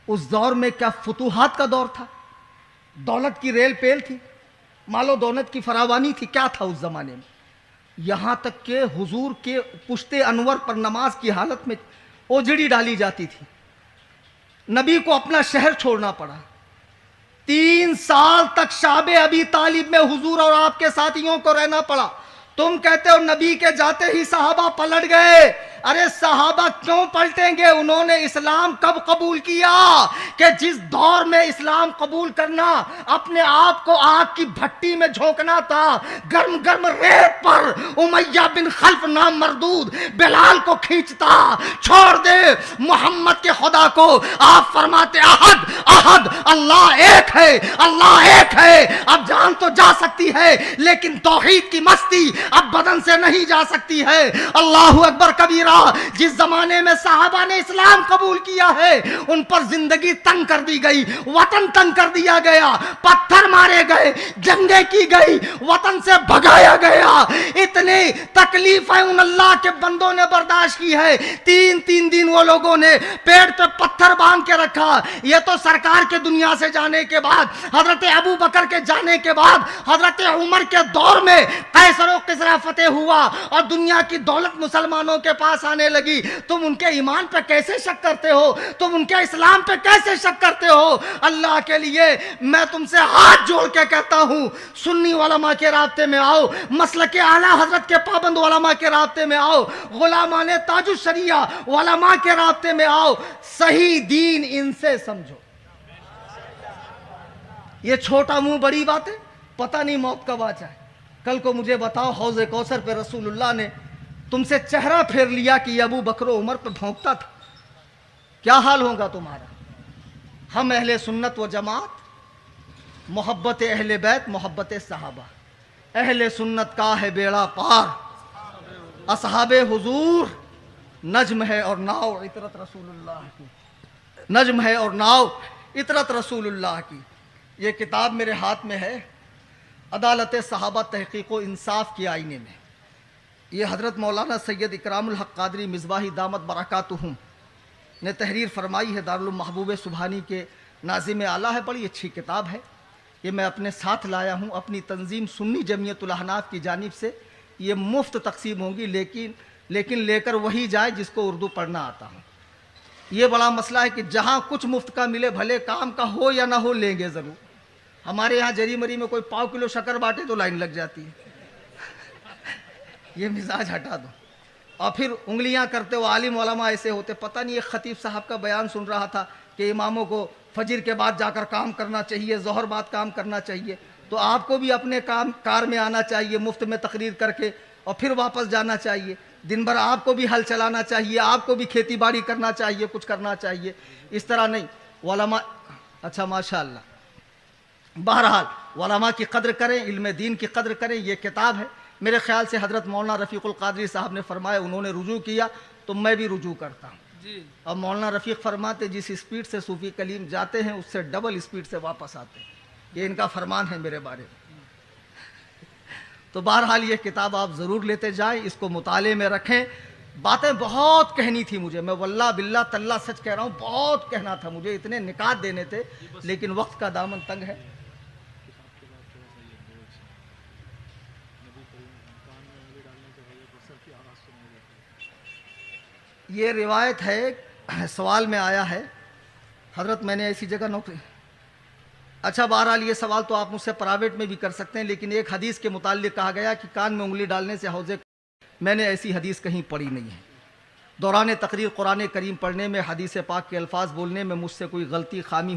اس دور میں کیا فتوحات کا دور تھا؟ دولت کی ریل پیل تھی؟ مال و دولت کی فراوانی تھی؟ کیا تھا اس زمانے میں؟ یہاں تک کہ حضور کے پشت انور پر نماز کی حالت میں اوجڑی ڈالی جاتی تھی. نبی کو اپنا شہر چھوڑنا پڑا. 3 سال تک شعب ابی طالب میں حضور اور آپ کے ساتھیوں کو رہنا پڑا. تم کہتے ہو نبی کے جاتے ہی صحابہ پلٹ گئے. ارے صحابہ کیوں پلٹیں گے؟ انہوں نے اسلام کب قبول کیا کہ جس دور میں اسلام قبول کرنا اپنے آپ کو آگ کی بھٹی میں جھونکنا تھا. گرم گرم ریت پر امیہ بن خلف نام مردود بلال کو کھینچتا. چھوڑ دے محمد کے خدا کو. آپ فرماتے احد احد اللہ ایک ہے، اللہ ایک ہے. اب جان تو جا سکتی ہے لیکن توحید کی مستی اب بدن سے نہیں جا سکتی ہے. اللہ اکبر کبیرہ. جس زمانے میں صحابہ نے اسلام قبول کیا ہے ان پر زندگی تنگ کر دی گئی، وطن تنگ کر دیا گیا، پتھر مارے گئے، جنگیں کی گئی، وطن سے بھگایا گیا. اتنی تکلیف ہے ان اللہ کے بندوں نے برداشت کی ہے. 3 دن وہ لوگوں نے پیٹ پہ پتھر باندھ کے رکھا. یہ تو سرکار کے دنیا سے جانے کے بعد، حضرت ابو بکر کے جانے کے بعد، حضرت عمر کے دور میں قیصر و کسریٰ فتح ہوا اور دنیا کی دولت مسلمانوں کے پاس آنے لگی. تم ان کے ایمان پہ کیسے شک کرتے ہو؟ تم ان کے اسلام پہ کیسے شک کرتے ہو؟ اللہ کے لیے میں تم سے ہاتھ جوڑ کے کہتا ہوں سنی علماء کے رابطے میں آؤ، مسلک اعلیٰ حضرت کے پابند علماء کے رابطے میں آؤ، غلامان تاج الشریعہ علماء کے رابطے میں آؤ. صحیح دین ان سے سمجھو. یہ چھوٹا منہ بڑی بات ہے. پتہ نہیں موت کب آ جائے. کل کو مجھے بتاؤ حوض کوثر پہ رسول اللہ نے تم سے چہرہ پھیر لیا کہ یہ ابو بکر و عمر پہ بھونکتا تھا، کیا حال ہوگا تمہارا؟ ہم اہل سنت و جماعت، محبت اہل بیت، محبت صحابہ. اہل سنت کا ہے بیڑا پار، اصحاب حضور نجم ہے اور ناؤ عطرت رسول اللہ کی. نجم ہے اور ناؤ عطرت رسول اللہ کی. یہ کتاب میرے ہاتھ میں ہے، عدالت صحابہ تحقیق و انصاف کے آئینے میں. یہ حضرت مولانا سید اکرام الحق قادری مصباحی دامت برکاتہم نے تحریر فرمائی ہے. دارالمحبوب سبحانی کے ناظم اعلیٰ ہے. بڑی اچھی کتاب ہے. یہ میں اپنے ساتھ لایا ہوں. اپنی تنظیم سنی جمعیت الاحناف کی جانب سے یہ مفت تقسیم ہوں گی، لیکن لے کر وہی جائے جس کو اردو پڑھنا آتا ہو. یہ بڑا مسئلہ ہے کہ جہاں کچھ مفت کا ملے، بھلے کام کا ہو یا نہ ہو، لیں گے ضرور. ہمارے یہاں جری مری میں کوئی 1 کلو شکر بانٹے تو لائن لگ جاتی ہے. یہ مزاج ہٹا دو. اور پھر انگلیاں کرتے ہو عالم علماء ایسے ہوتے. پتہ نہیں ایک خطیب صاحب کا بیان سن رہا تھا کہ اماموں کو فجر کے بعد جا کر کام کرنا چاہیے، ظہر بعد کام کرنا چاہیے. تو آپ کو بھی اپنے کار میں آنا چاہیے مفت میں تقریر کر کے اور پھر واپس جانا چاہیے. دن بھر آپ کو بھی ہل چلانا چاہیے، آپ کو بھی کھیتی باڑی کرنا چاہیے، کچھ کرنا چاہیے. اس طرح نہیں. علماء اچھا ماشاءاللہ. بہرحال علماء کی قدر کریں، علم دین کی قدر کریں. یہ کتاب ہے. میرے خیال سے حضرت مولانا رفیق القادری صاحب نے فرمایا، انہوں نے رجوع کیا تو میں بھی رجوع کرتا ہوں. اب مولانا رفیق فرماتے جس اسپیڈ سے صوفی کلیم جاتے ہیں اس سے ڈبل اسپیڈ سے واپس آتے ہیں. یہ ان کا فرمان ہے میرے بارے میں. تو بہرحال یہ کتاب آپ ضرور لیتے جائیں، اس کو مطالعے میں رکھیں. باتیں بہت کہنی تھی مجھے، میں واللہ باللہ تاللہ سچ کہہ رہا ہوں، بہت کہنا تھا مجھے، اتنے نکات دینے تھے، لیکن وقت کا دامن تنگ ہے. یہ روایت ہے، سوال میں آیا ہے حضرت میں نے ایسی جگہ نوکری. اچھا بہرحال یہ سوال تو آپ مجھ سے پرائیویٹ میں بھی کر سکتے ہیں، لیکن ایک حدیث کے متعلق کہا گیا کہ کان میں انگلی ڈالنے سے حوض، میں نے ایسی حدیث کہیں پڑھی نہیں ہے. دوران تقریر قرآن کریم پڑھنے میں حدیث پاک کے الفاظ بولنے میں مجھ سے کوئی غلطی خامی